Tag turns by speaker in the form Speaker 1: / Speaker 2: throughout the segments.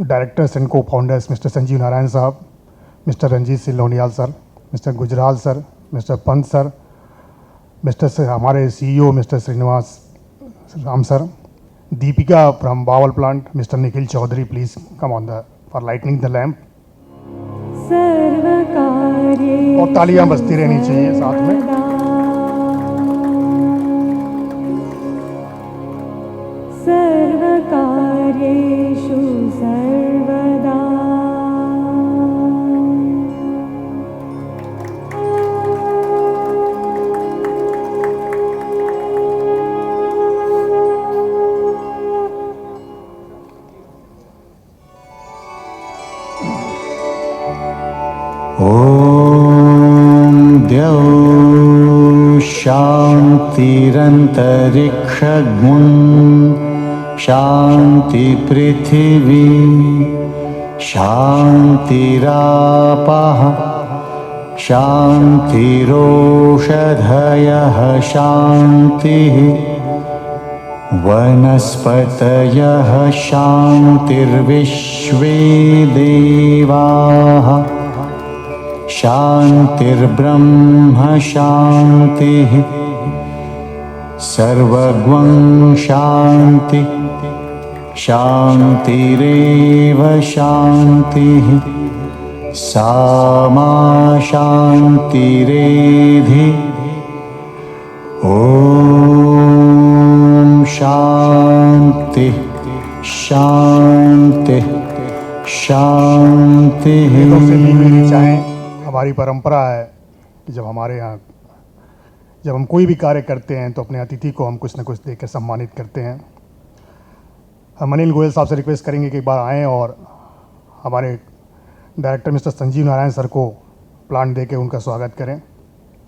Speaker 1: Directors and co-founders Mr. Sanjeev Narayan Sahab, Mr. Ranjit Singh Lonial sir, Mr. Gujral sir, Mr. Pant sir, हमारे CEO Mr. Srinivas Ram sir, Deepika from Bawal plant, Mr. Nikhil Chaudhary, please come on for lighting the lamp. और तालियां बजती रहनी चाहिए साथ में.
Speaker 2: सर्वकार्येषु सर्वदा
Speaker 3: द्यौ शान्तिरन्तरिक्षगुं शान्ति पृथिवी शान्तिरापः शान्तिरोषधयः शान्तिः वनस्पतयः शान्तिर्विश्वे देवाः शान्तिर्ब्रह्म शान्तिः सर्वगं शान्ति शान्तिरेव शान्तिः सामा शान्तिरेधि ॐ शान्ति शान्ति शान्तिः.
Speaker 1: हमारी परंपरा है कि जब हमारे यहाँ जब हम कोई भी कार्य करते हैं तो अपने अतिथि को हम कुछ न कुछ देकर सम्मानित करते हैं. हम अनिल गोयल साहब से रिक्वेस्ट करेंगे कि एक बार आएँ और हमारे director mister Sanjeev Narayan sir को प्लांट देके उनका स्वागत करें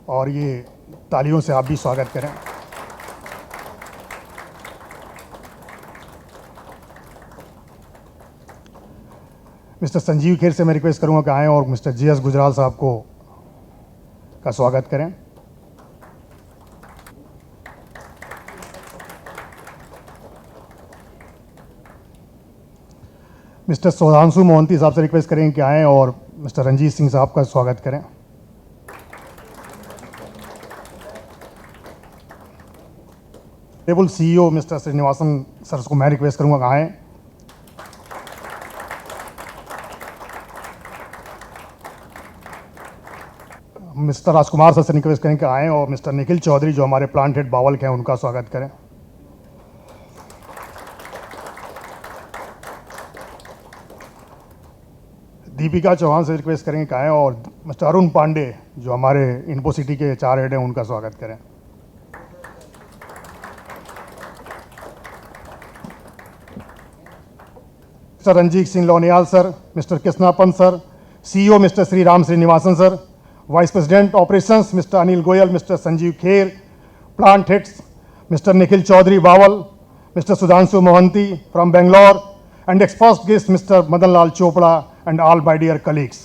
Speaker 1: और ये तालियों से आप भी स्वागत करें. मिस्टर संजीव खेर से मैं रिक्वेस्ट करूंगा कि आएँ और मिस्टर जी एस गुजराल साहब को का स्वागत करें. मिस्टर सुधांशु मोहंती साहब से रिक्वेस्ट करेंगे कि आएँ और मिस्टर रंजीत सिंह साहब का स्वागत करें. Table CEO mister Srinivasan sir को मैं रिक्वेस्ट करूंगा कि आएँ. मिस्टर राजकुमार सर से रिक्वेस्ट करें कि आएँ और मिस्टर निखिल चौधरी जो हमारे प्लांट हेड बावल के हैं उनका स्वागत करें. दीपिका चौहान से रिक्वेस्ट करेंगे कि आएँ और मिस्टर अरुण पांडे जो हमारे इन्फो सिटी के HR हेड हैं उनका स्वागत करें. Mister Ranjit Singh Loniyal sir, mister Krishna Pant sir, CEO mister Shri Ram Srinivasan sir, vice president operations mister Anil Goyal, mister Sanjeev Kher, plant heads mister Nikhil Chaudhary Bawal, mister Sudhanshu Mohanty from Bangalore, and expressed guest Mr. Madan Lal Chopra and all my dear colleagues.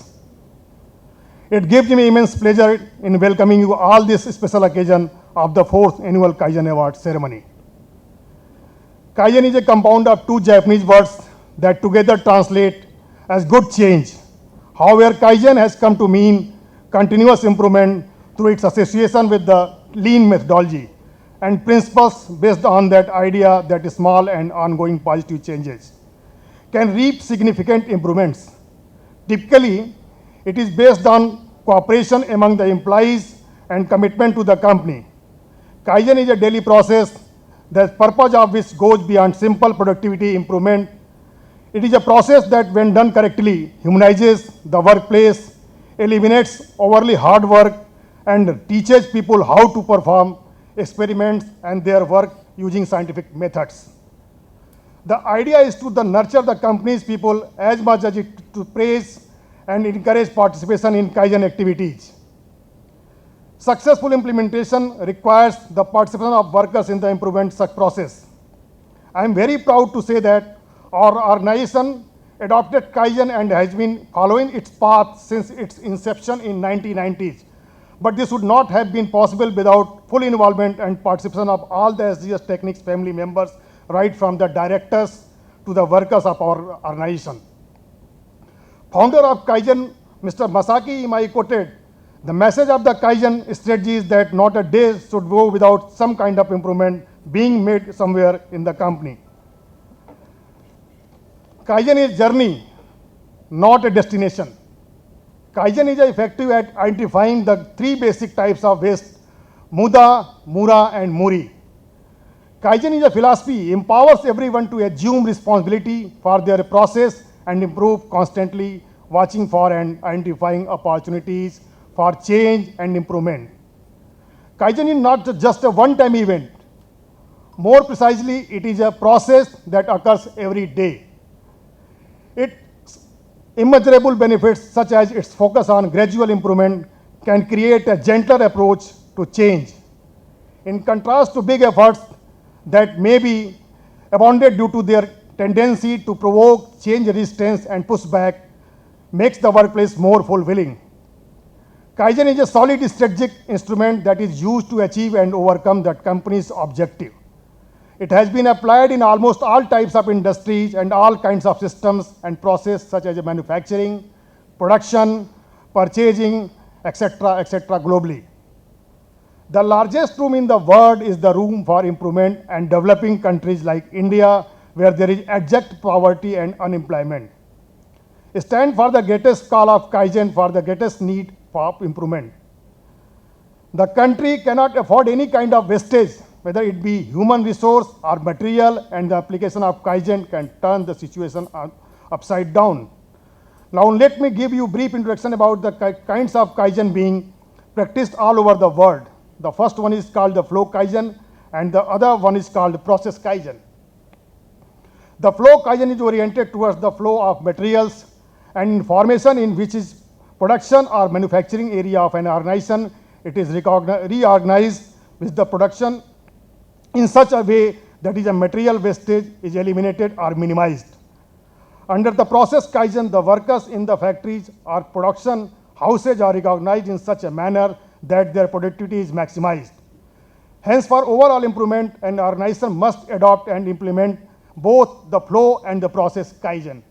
Speaker 1: It gives me immense pleasure in welcoming you all this special occasion of the 4th annual Kaizen Award ceremony. Kaizen is a compound of two Japanese words that together translate as good change. However, Kaizen has come to mean continuous improvement through its association with the lean methodology and principles based on that idea that small and ongoing positive changes can reap significant improvements. Typically, it is based on cooperation among the employees and commitment to the company. Kaizen is a daily process, the purpose of which goes beyond simple productivity improvement. It is a process that, when done correctly, humanizes the workplace, eliminates overly hard work, and teaches people how to perform experiments and their work using scientific methods. The idea is to nurture the company's people as much as it to praise and encourage participation in Kaizen activities. Successful implementation requires the participation of workers in the improvement process. I am very proud to say that our organization adopted Kaizen and has been following its path since its inception in 1990s. But this would not have been possible without full involvement and participation of all the SGS Techniques family members, right from the directors to the workers of our organization. Founder of Kaizen, Mr. Masaki Imai quoted, "The message of the Kaizen strategy is that not a day should go without some kind of improvement being made somewhere in the company." Kaizen is journey, not a destination. Kaizen is effective at identifying the three basic types of waste: Muda, Mura, and Muri. Kaizen is a philosophy, empowers everyone to assume responsibility for their process and improve constantly, watching for and identifying opportunities for change and improvement. Kaizen is not just a one-time event. More precisely, it is a process that occurs every day. Its immeasurable benefits, such as its focus on gradual improvement, can create a gentler approach to change. In contrast to big efforts that may be abandoned due to their tendency to provoke change resistance and pushback, makes the workplace more fulfilling. Kaizen is a solid strategic instrument that is used to achieve and overcome the company's objective. It has been applied in almost all types of industries and all kinds of systems and processes such as manufacturing, production, purchasing, etc. globally. The largest room in the world is the room for improvement and developing countries like India, where there is abject poverty and unemployment. Stand for the greatest call of Kaizen for the greatest need for improvement. The country cannot afford any kind of wastage, whether it be human resource or material, and the application of Kaizen can turn the situation upside down. Now let me give you a brief introduction about the kinds of Kaizen being practiced all over the world. The first one is called the flow Kaizen, and the other one is called process Kaizen. The flow Kaizen is oriented towards the flow of materials and information in which is production or manufacturing area of an organization. It is reorganized with the production in such a way that is a material wastage is eliminated or minimized. Under the process Kaizen, the workers in the factories or production houses are recognized in such a manner that their productivity is maximized. Hence, for overall improvement, an organization must adopt and implement both the flow and the process Kaizen.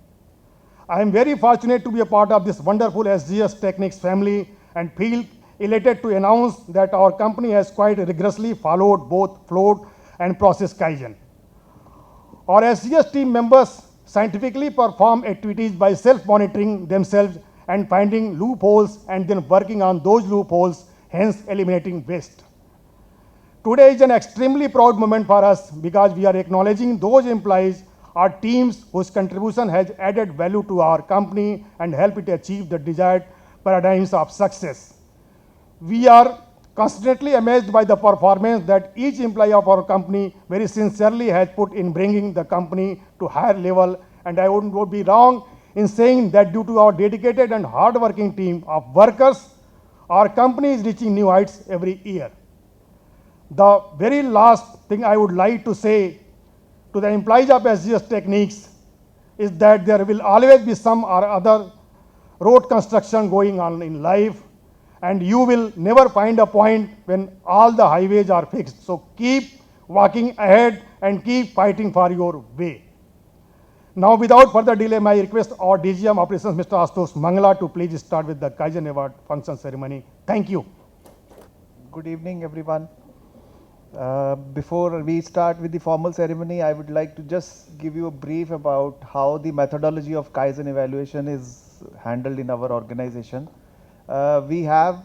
Speaker 1: I am very fortunate to be a part of this wonderful SGS Techniques family and feel elated to announce that our company has quite rigorously followed both flow and process Kaizen. Our SGS team members scientifically perform activities by self-monitoring themselves and finding loopholes and then working on those loopholes, hence eliminating waste. Today is an extremely proud moment for us because we are acknowledging those employees or teams whose contribution has added value to our company and helped it achieve the desired paradigms of success. We are constantly amazed by the performance that each employee of our company very sincerely has put in bringing the company to higher level, and I would be wrong in saying that due to our dedicated and hard-working team of workers, our company is reaching new heights every year. The very last thing I would like to say to the employees of SGS Techniques is that there will always be some or other road construction going on in life, and you will never find a point when all the highways are fixed. So keep walking ahead and keep fighting for your way. Now, without further delay, my request our DGM Operations, Mr. Ashutosh Mangla, to please start with the Kaizen Award function ceremony. Thank you.
Speaker 4: Good evening, everyone. Before we start with the formal ceremony, I would like to just give you a brief about how the methodology of Kaizen evaluation is handled in our organization. We have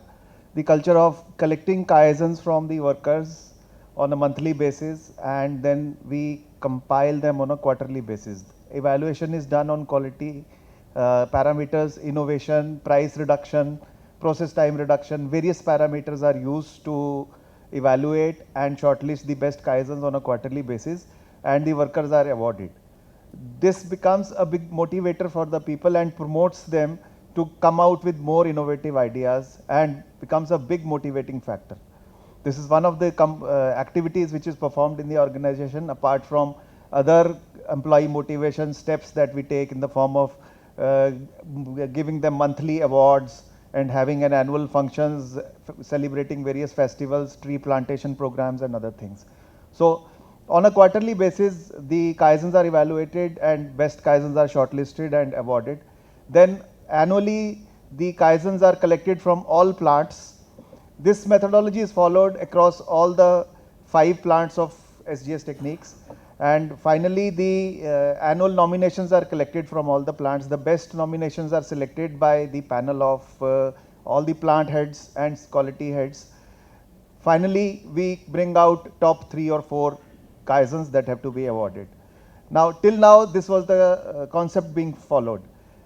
Speaker 4: the culture of collecting Kaizens from the workers on a monthly basis, and then we compile them on a quarterly basis. Evaluation is done on quality parameters, innovation, price reduction, process time reduction. Various parameters are used to evaluate and shortlist the best Kaizens on a quarterly basis, and the workers are awarded. This becomes a big motivator for the people and promotes them to come out with more innovative ideas and becomes a big motivating factor. This is one of the activities which is performed in the organization, apart from other employee motivation steps that we take in the form of giving them monthly awards and having an annual functions celebrating various festivals, tree plantation programs and other things. So on a quarterly basis, the Kaizens are evaluated and best Kaizens are shortlisted and awarded. Then annually, the Kaizens are collected from all plants. This methodology is followed across all the 5 plants of SGS Techniques. And finally, the annual nominations are collected from all the plants. The best nominations are selected by the panel of all the plant heads and quality heads. Finally, we bring out top 3 or 4 Kaizens that have to be awarded. Now, till now, this was the concept being followed.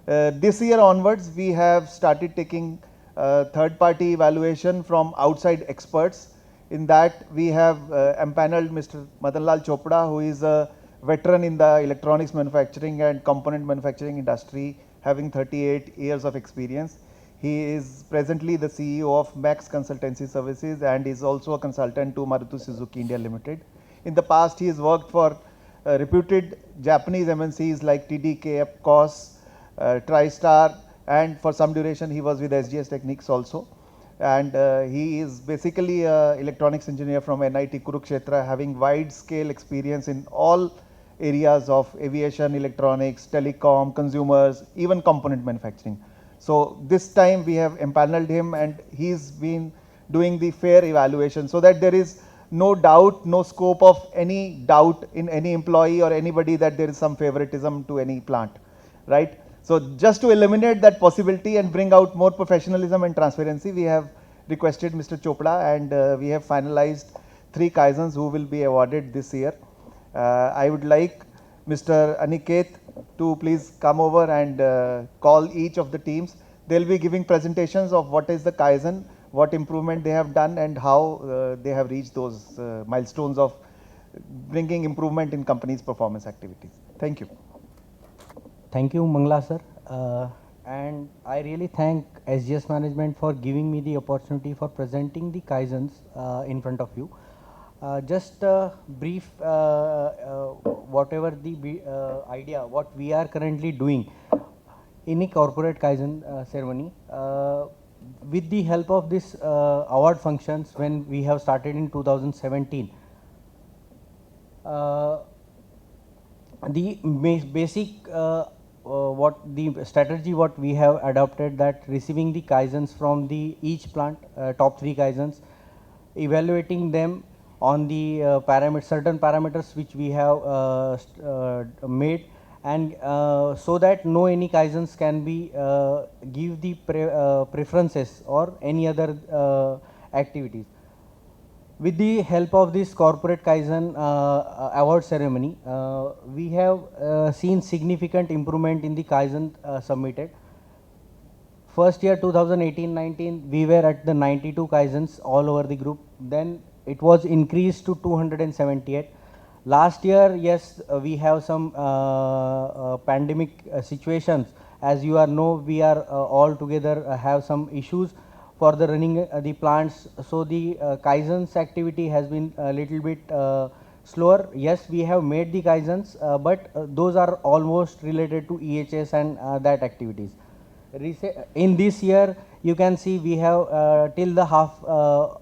Speaker 4: This year onwards, we have started taking third-party evaluation from outside experts. In that, we have empaneled Mr. Madan Lal Chopra, who is a veteran in the electronics manufacturing and component manufacturing industry, having 38 years of experience. He is presently the CEO of Max Consultancy Services and is also a consultant to Maruti Suzuki India Limited. In the past, he has worked for reputed Japanese MNCs like TDK, Epcos, TriStar, and for some duration he was with SGS Techniques also. And he is basically an electronics engineer from NIT Kurukshetra, having wide scale experience in all areas of aviation, electronics, telecom, consumers, even component manufacturing. So this time we have empaneled him and he's been doing the fair evaluation so that there is no doubt, no scope of any doubt in any employee or anybody that there is some favoritism to any plant, right? So just to eliminate that possibility and bring out more professionalism and transparency, we have requested Mr. Chopra and we have finalized 3 Kaizens who will be awarded this year. I would like Mr. Aniket to please come over and call each of the teams. They'll be giving presentations of what is the Kaizen, what improvement they have done and how they have reached those milestones of bringing improvement in company's performance activities. Thank you.
Speaker 5: Thank you, Mangla sir. And I really thank SGS management for giving me the opportunity for presenting the Kaizens in front of you. Just brief whatever the idea, what we are currently doing in a corporate Kaizen ceremony. With the help of this award functions when we have started in 2017, the basic what the strategy what we have adopted, that receiving the Kaizens from the each plant, top 3 Kaizens, evaluating them on the certain parameters which we have made, and so that no any Kaizens can be give the preferences or any other activities. With the help of this corporate Kaizen award ceremony, we have seen significant improvement in the Kaizen submitted. First year 2018-19, we were at the 92 Kaizens all over the group. Then it was increased to 278. Last year, yes, we have some pandemic situations. As you are know, we are all together have some issues for the running the plants. So the Kaizens activity has been a little bit slower. Yes, we have made the Kaizens, but those are almost related to EHS and that activities. In this year, you can see we have till the half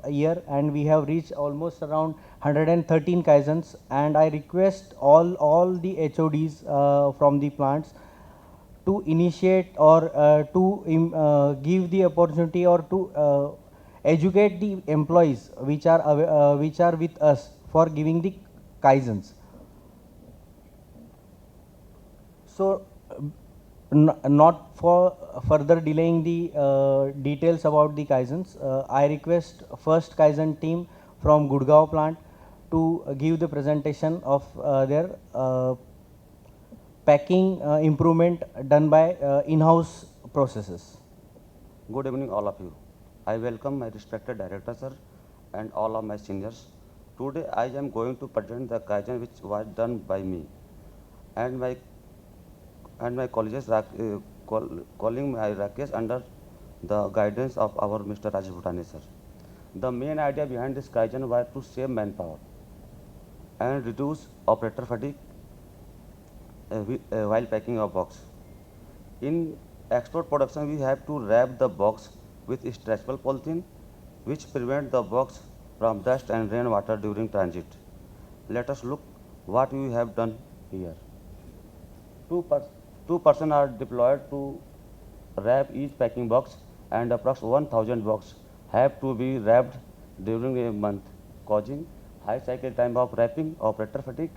Speaker 5: year and we have reached almost around 113 Kaizens, and I request all the HODs from the plants to initiate or to give the opportunity or to educate the employees which are with us for giving the Kaizens. So not for further delaying the details about the Kaizens, I request first Kaizen team from Gurgaon plant to give the presentation of their packing improvement done by in-house processes.
Speaker 6: Good evening all of you. I welcome my respected director sir and all of my seniors. Today I am going to present the Kaizen which was done by me and my colleagues calling my Rakesh under the guidance of our Mr. Rajesh Bhutani sir. The main idea behind this Kaizen was to save manpower and reduce operator fatigue while packing a box. In export production, we have to wrap the box with stretchable polythene which prevent the box from dust and rainwater during transit. Let us look what we have done here. Two persons are deployed to wrap each packing box and approx 1000 boxes have to be wrapped during a month, causing high cycle time of wrapping, operator fatigue,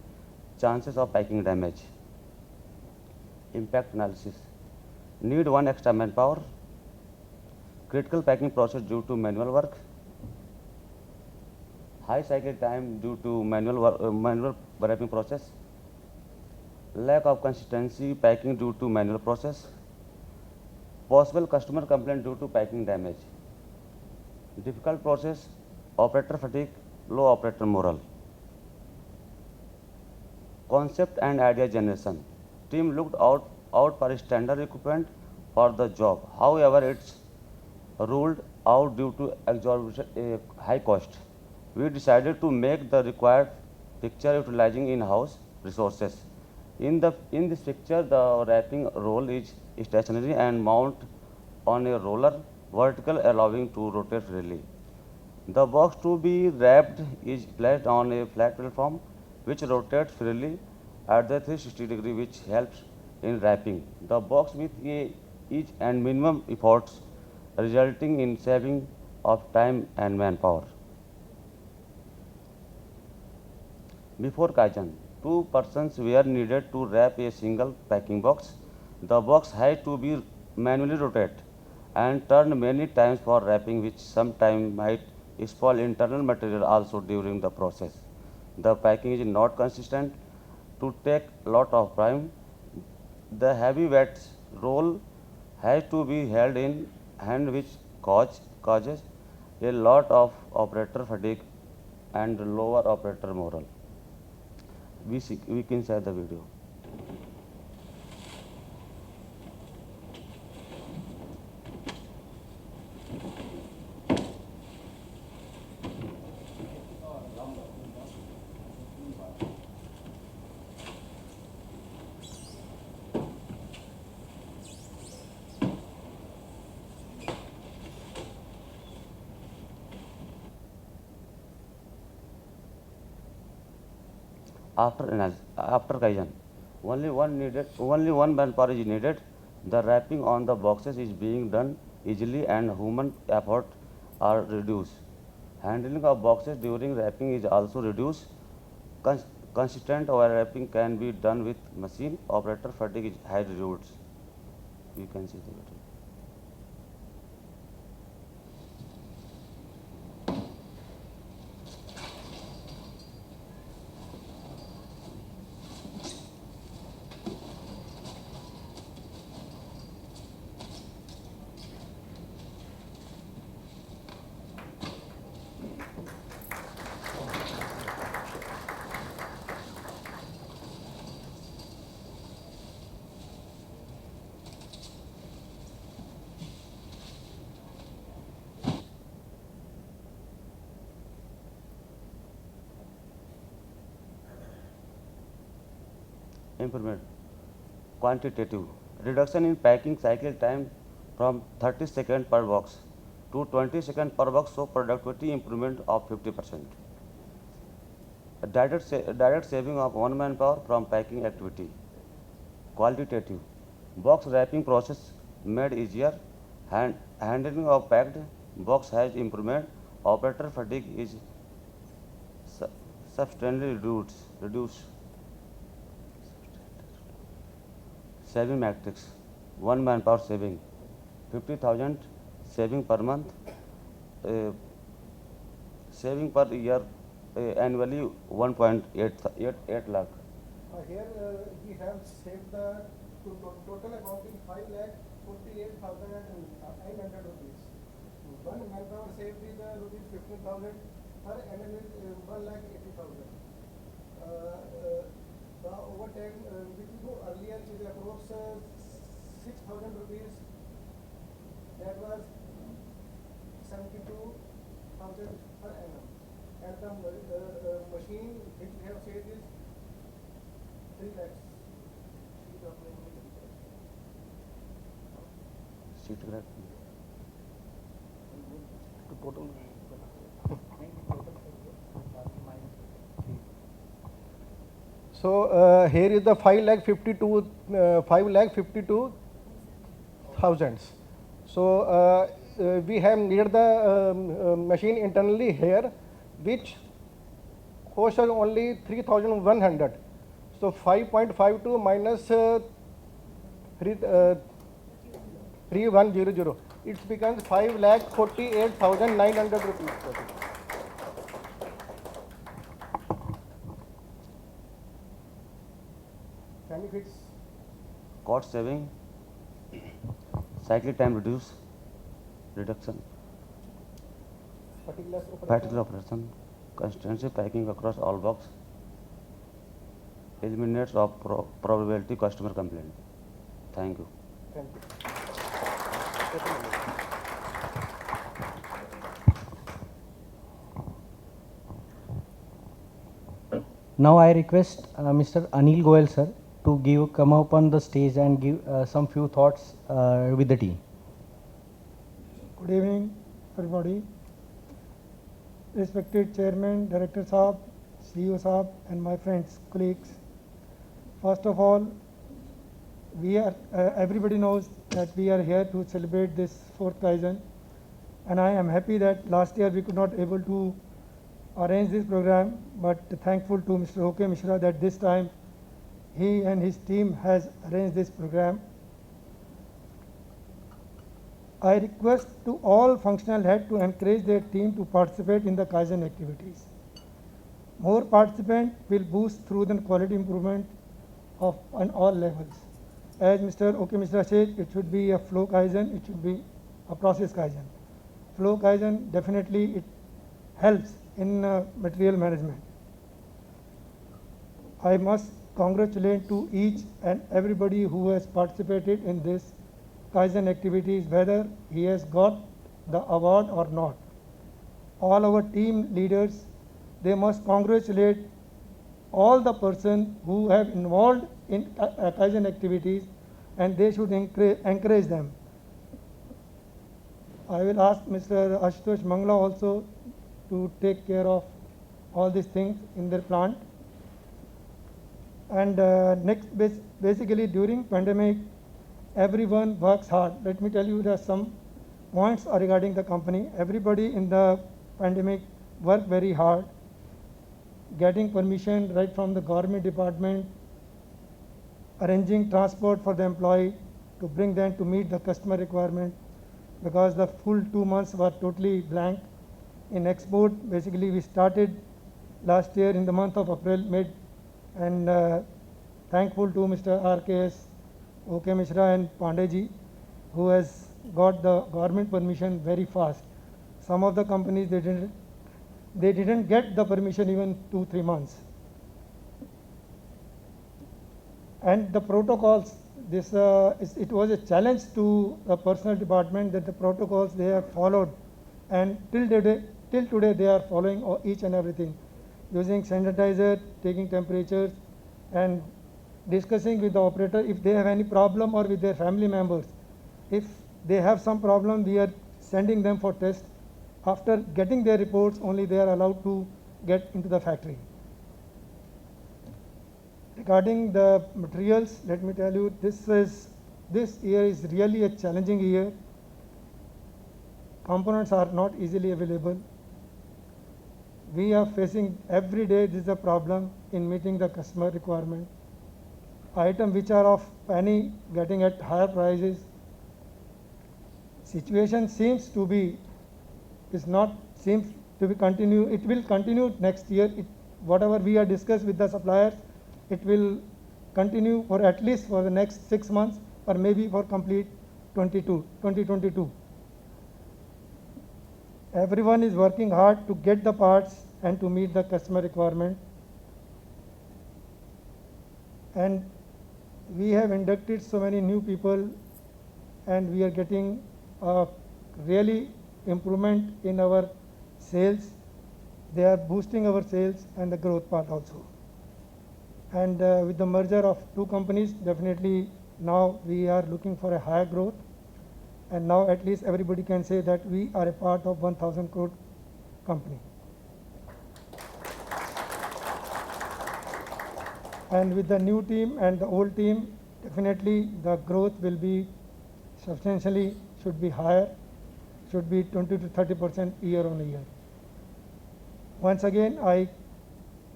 Speaker 6: chances of packing damage. Impact analysis. Need one extra manpower. Critical packing process due to manual work. High cycle time due to manual wrapping process. Lack of consistency packing due to manual process. Possible customer complaint due to packing damage. Difficult process, operator fatigue, low operator morale. Concept and idea generation. Team looked out for standard equipment for the job. However, it's ruled out due to exorbitant high cost. We decided to make the required picture utilizing in-house resources. In this picture, the wrapping roll is stationary and mount on a roller vertical, allowing to rotate freely. The box to be wrapped is placed on a flat platform which rotates freely at the 360 degree, which helps in wrapping the box with each and minimum efforts, resulting in saving of time and manpower. Before Kaizen, 2 persons were needed to wrap a single packing box. The box had to be manually rotated and turned many times for wrapping, which sometimes might spoil internal material also during the process. The packing is not consistent to take lot of time. The heavy wet roll has to be held in hand, which causes a lot of operator fatigue and lower operator morale. We can share the video. After Kaizen, only one manpower is needed. The wrapping on the boxes is being done easily and human effort are reduced. Handling of boxes during wrapping is also reduced. Consistent overwrapping can be done with machine. Operator fatigue is high reduced. You can see the video. Improvement. Quantitative. Reduction in packing cycle time from 30 seconds per box to 20 seconds per box, so productivity improvement of 50%. Direct saving of one manpower from packing activity. Qualitative. Box wrapping process made easier. Handling of packed box has improvement. Operator fatigue is substantially reduced. Saving matrix. One manpower saving 50,000, saving per month, saving per year, annually 1.8 lakh.
Speaker 7: Here we have saved the total amount in 5,48,900 rupees. One manpower saved is rupees 15,000, per annum is 1,80,000. The overtime which we do earlier is approx 6,000 rupees. That was 72,000 per annum. And the machine which we have saved is 3 lakhs.
Speaker 6: Sheet graph.
Speaker 7: So here is the 5,52,000. So we have needed the machine internally here, which costs us only 3,100. So 5.52 minus 3100. It becomes 5,48,900 rupees. Can you fix?
Speaker 6: Cost saving, cycle time reduction, particular operation, consistency packing across all box, eliminates of probability customer complaint. Thank you.
Speaker 7: Thank you.
Speaker 5: Now I request Mr. Anil Goyal sir to come up on the stage and give some few thoughts with the team.
Speaker 8: Good evening, everybody. Respected Chairman, Director Saab, CEO Saab, and my friends, colleagues. First of all, everybody knows that we are here to celebrate this 4th Kaizen, and I am happy that last year we could not able to arrange this program, but thankful to Mr. OK Mishra that this time he and his team has arranged this program. I request to all functional heads to encourage their team to participate in the Kaizen activities. More participants will boost through the quality improvement on all levels. As Mr. OK Mishra said, it should be a flow Kaizen, it should be a process Kaizen. Flow Kaizen definitely it helps in material management. I must congratulate to each and everybody who has participated in this Kaizen activities, whether he has got the award or not. All our team leaders, they must congratulate all the persons who have involved in Kaizen activities, and they should encourage them. I will ask Mr. Ashutosh Mangla also to take care of all these things in their plant. And next, basically during pandemic, everyone works hard. Let me tell you, there are some points regarding the company. Everybody in the pandemic worked very hard, getting permission right from the government department, arranging transport for the employee to bring them to meet the customer requirement, because the full 2 months were totally blank. In export, basically we started last year in the month of April, mid, and thankful to Mr. RKS, OK Mishra and Pandeji, who has got the government permission very fast. Some of the companies, they didn't get the permission even 2-3 months. And the protocols, it was a challenge to the personnel department that the protocols they have followed, and till today they are following each and everything, using sanitizer, taking temperatures, and discussing with the operator if they have any problem, or with their family members. If they have some problem, we are sending them for test. After getting their reports, only they are allowed to get into the factory. Regarding the materials, let me tell you, this year is really a challenging year. Components are not easily available. We are facing every day, this is a problem in meeting the customer requirement. Items which are of penny getting at higher prices. Situation seems to be continue. It will continue next year. Whatever we are discussed with the suppliers, it will continue for at least for the next 6 months, or maybe for complete 2022. Everyone is working hard to get the parts and to meet the customer requirement. And we have inducted so many new people, and we are getting really improvement in our sales. They are boosting our sales and the growth part also. And with the merger of 2 companies, definitely now we are looking for a higher growth. and now at least everybody can say that we are a part of 1000 crore company. And with the new team and the old team, definitely the growth will be substantially, should be higher, should be 20 to 30% year on year. Once again, I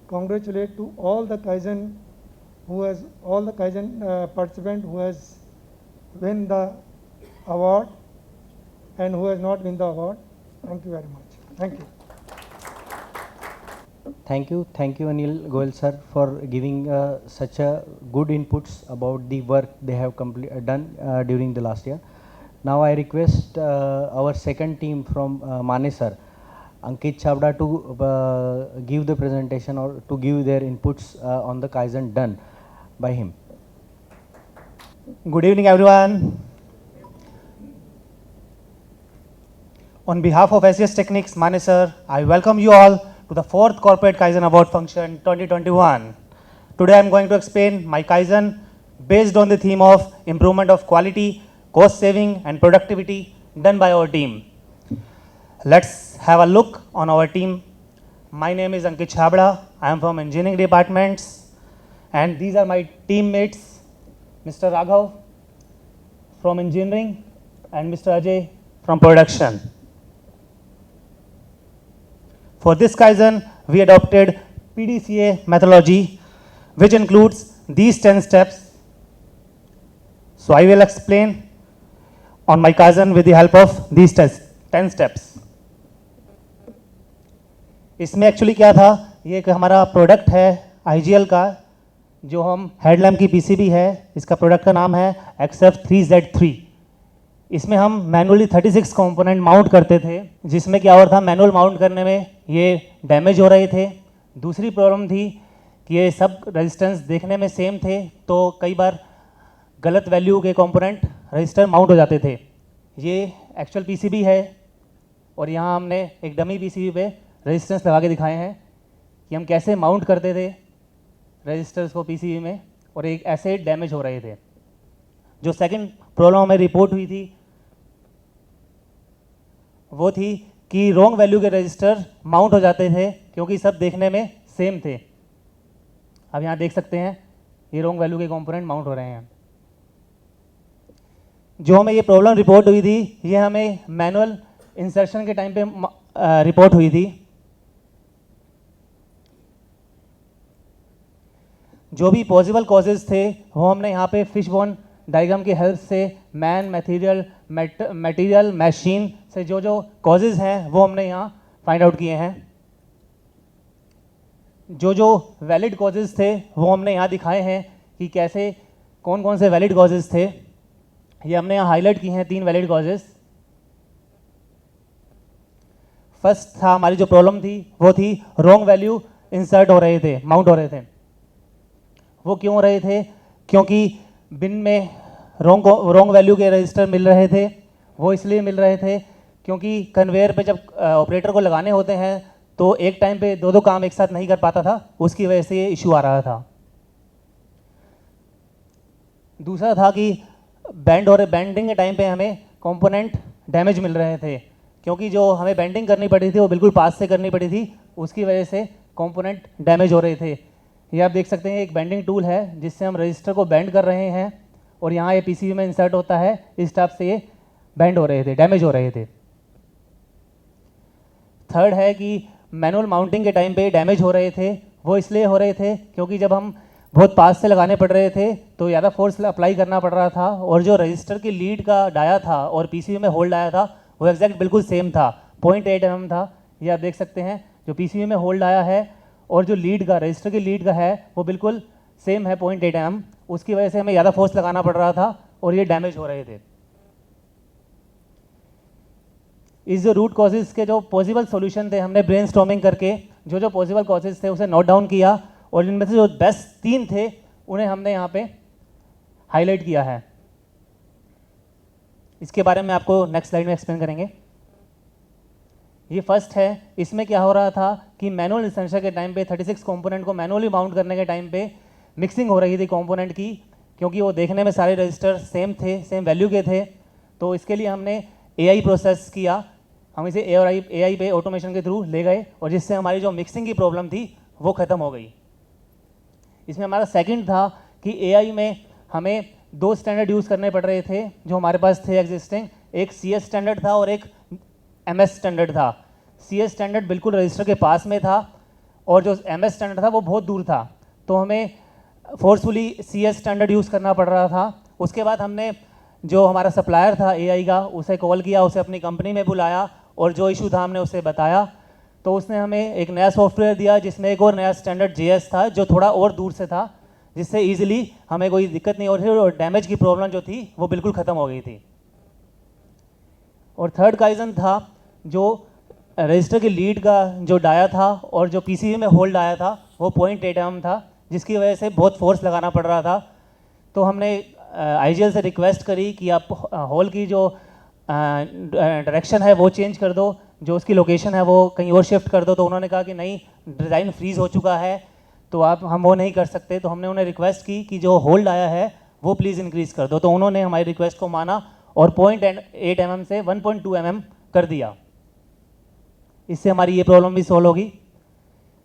Speaker 8: congratulate to all the Kaizen participant who has win the award and who has not win the award. Thank you very much. Thank you.
Speaker 5: Thank you, Anil Goyal sir, for giving such a good inputs about the work they have done during the last year. Now I request our second team from Mane sir, Ankit Chabda, to give the presentation or to give their inputs on the Kaizen done by him.
Speaker 9: Good evening, everyone. On behalf of SGS Techniques, Mane sir, I welcome you all to the 4th Corporate Kaizen Award Function 2021. Today I am going to explain my Kaizen based on the theme of improvement of quality, cost saving and productivity done by our team. Let's have a look on our team. My name is Ankit Chabda. I am from engineering departments and these are my teammates, Mr. Raghav from engineering and Mr. Ajay from production. For this Kaizen, we adopted PDCA methodology, which includes these 10 steps. So I will explain on my Kaizen with the help of these 10 steps. इसमें actually क्या था, ये एक हमारा product है IGL का, जो हम हेडलैम्प की PCB है, इसका प्रोडक्ट का नाम है XF3Z3. इसमें हम मैनुअली 36 कंपोनेंट माउंट करते थे, जिसमें क्या हो रहा था, मैनुअल माउंट करने में ये डैमेज हो रहे थे. दूसरी प्रॉब्लम थी कि ये सब रेजिस्टेंस देखने में सेम थे, तो कई बार गलत वैल्यू के कंपोनेंट रजिस्टर माउंट हो जाते थे. ये एक्चुअल PCB है और यहाँ हमने एक डमी PCB पे रेजिस्टेंस लगा के दिखाए हैं कि हम कैसे माउंट करते थे रजिस्टर्स को PCB में, और एक ऐसे डैमेज हो रहे थे. जो सेकंड प्रॉब्लम हमें रिपोर्ट हुई थी वो थी कि रॉन्ग वैल्यू के रजिस्टर माउंट हो जाते थे क्योंकि सब देखने में सेम थे. अब यहाँ देख सकते हैं ये रॉन्ग वैल्यू के कंपोनेंट माउंट हो रहे हैं. जो हमें ये प्रॉब्लम रिपोर्ट हुई थी, ये हमें मैनुअल इंसर्शन के टाइम पे रिपोर्ट हुई थी. जो भी पॉसिबल कॉजेज थे वो हमने यहाँ पे फिशबोन डायग्राम की हेल्प से मैन, मटेरियल, मशीन से जो कॉजेज हैं वो हमने यहाँ फाइंड आउट किए हैं. जो वैलिड कॉजेज थे वो हमने यहाँ दिखाए हैं कि कैसे कौन कौन से वैलिड कॉजेज थे. ये हमने यहाँ हाईलाइट की हैं 3 वैलिड कॉजेज. फर्स्ट था, हमारी जो प्रॉब्लम थी वो थी रॉन्ग वैल्यू इंसर्ट हो रहे थे, माउंट हो रहे थे. वो क्यों हो रहे थे? क्योंकि बिन में रॉन्ग वैल्यू के रजिस्टर मिल रहे थे. वो इसलिए मिल रहे थे क्योंकि कन्वेयर पे जब ऑपरेटर को लगाने होते हैं तो एक टाइम पे दो काम एक साथ नहीं कर पाता था, उसकी वजह से ये इशू आ रहा था. दूसरा था कि बेंडिंग के टाइम पे हमें कंपोनेंट डैमेज मिल रहे थे, क्योंकि जो हमें बेंडिंग करनी पड़ी थी वो बिल्कुल पास से करनी पड़ी थी, उसकी वजह से कंपोनेंट डैमेज हो रहे थे. ये आप देख सकते हैं एक बेंडिंग टूल है जिससे हम रजिस्टर को बेंड कर रहे हैं और यहाँ ये PCB में इंसर्ट होता है. इस टाइप से ये बेंड हो रहे थे, डैमेज हो रहे थे. थर्ड है कि मैनुअल माउंटिंग के टाइम पे डैमेज हो रहे थे. वो इसलिए हो रहे थे क्योंकि जब हम बहुत पास से लगाने पड़ रहे थे तो ज़्यादा फोर्स अप्लाई करना पड़ रहा था, और जो रजिस्टर की लीड का डाया था और PCB में होल्ड आया था वो एग्जैक्ट बिल्कुल सेम था, 0.8 mm था. ये आप देख सकते हैं जो PCB में होल्ड आया है और जो लीड का रजिस्टर की लीड का है वो बिल्कुल सेम है, 0.8 mm. उसकी वजह से हमें ज़्यादा फोर्स लगाना पड़ रहा था और ये डैमेज हो रहे थे. इस जो रूट कॉजेज के जो पॉसिबल सॉल्यूशन थे, हमने ब्रेनस्टॉर्मिंग करके जो पॉसिबल कॉजेज थे उसे नोट डाउन किया और इनमें से जो बेस्ट 3 थे उन्हें हमने यहाँ पे हाईलाइट किया है. इसके बारे में आपको नेक्स्ट स्लाइड में एक्सप्लेन करेंगे. ये फर्स्ट है. इसमें क्या हो रहा था कि मैनुअल इंसर्शन के टाइम पे 36 कंपोनेंट को मैनुअली माउंट करने के टाइम पे मिक्सिंग हो रही थी कंपोनेंट की, क्योंकि वो देखने में सारे रजिस्टर सेम थे, सेम वैल्यू के थे. तो इसके लिए हमने AI प्रोसेस किया, हम इसे AI पे ऑटोमेशन के थ्रू ले गए और जिससे हमारी जो मिक्सिंग की प्रॉब्लम थी वो ख़त्म हो गई। इसमें हमारा सेकंड था कि AI में हमें 2 स्टैंडर्ड यूज़ करने पड़ रहे थे जो हमारे पास थे एग्जिस्टिंग, एक CS स्टैंडर्ड था और एक MS स्टैंडर्ड था। CS स्टैंडर्ड बिल्कुल रजिस्टर के पास में था और जो MS स्टैंडर्ड था वो बहुत दूर था, तो हमें फोर्सफुली CS स्टैंडर्ड यूज़ करना पड़ रहा था। उसके बाद हमने जो हमारा सप्लायर था AI का उसे कॉल किया, उसे अपनी कंपनी में बुलाया और जो इशू था हमने उसे बताया, तो उसने हमें एक नया सॉफ्टवेयर दिया जिसमें एक और नया स्टैंडर्ड JS था जो थोड़ा और दूर से था, जिससे ईजिली हमें कोई दिक्कत नहीं हो रही थी और डैमेज की प्रॉब्लम जो थी वो बिल्कुल ख़त्म हो गई थी। और थर्ड काइजन था जो रजिस्टर की लीड का जो डाया था और जो PCB में होल्ड आया था वो 0.8 mm था, जिसकी वजह से बहुत फोर्स लगाना पड़ रहा था। तो हमने IGL से रिक्वेस्ट करी कि आप होल की जो डायरेक्शन है वो चेंज कर दो, जो उसकी लोकेशन है वो कहीं और शिफ्ट कर दो। तो उन्होंने कहा कि नहीं, डिज़ाइन फ्रीज़ हो चुका है तो हम वो नहीं कर सकते। तो हमने उन्हें रिक्वेस्ट की कि जो होल्ड आया है वो प्लीज़ इंक्रीज़ कर दो, तो उन्होंने हमारी रिक्वेस्ट को माना और 0.8 mm से 1.2 mm कर दिया। इससे हमारी ये प्रॉब्लम भी सॉल्व होगी।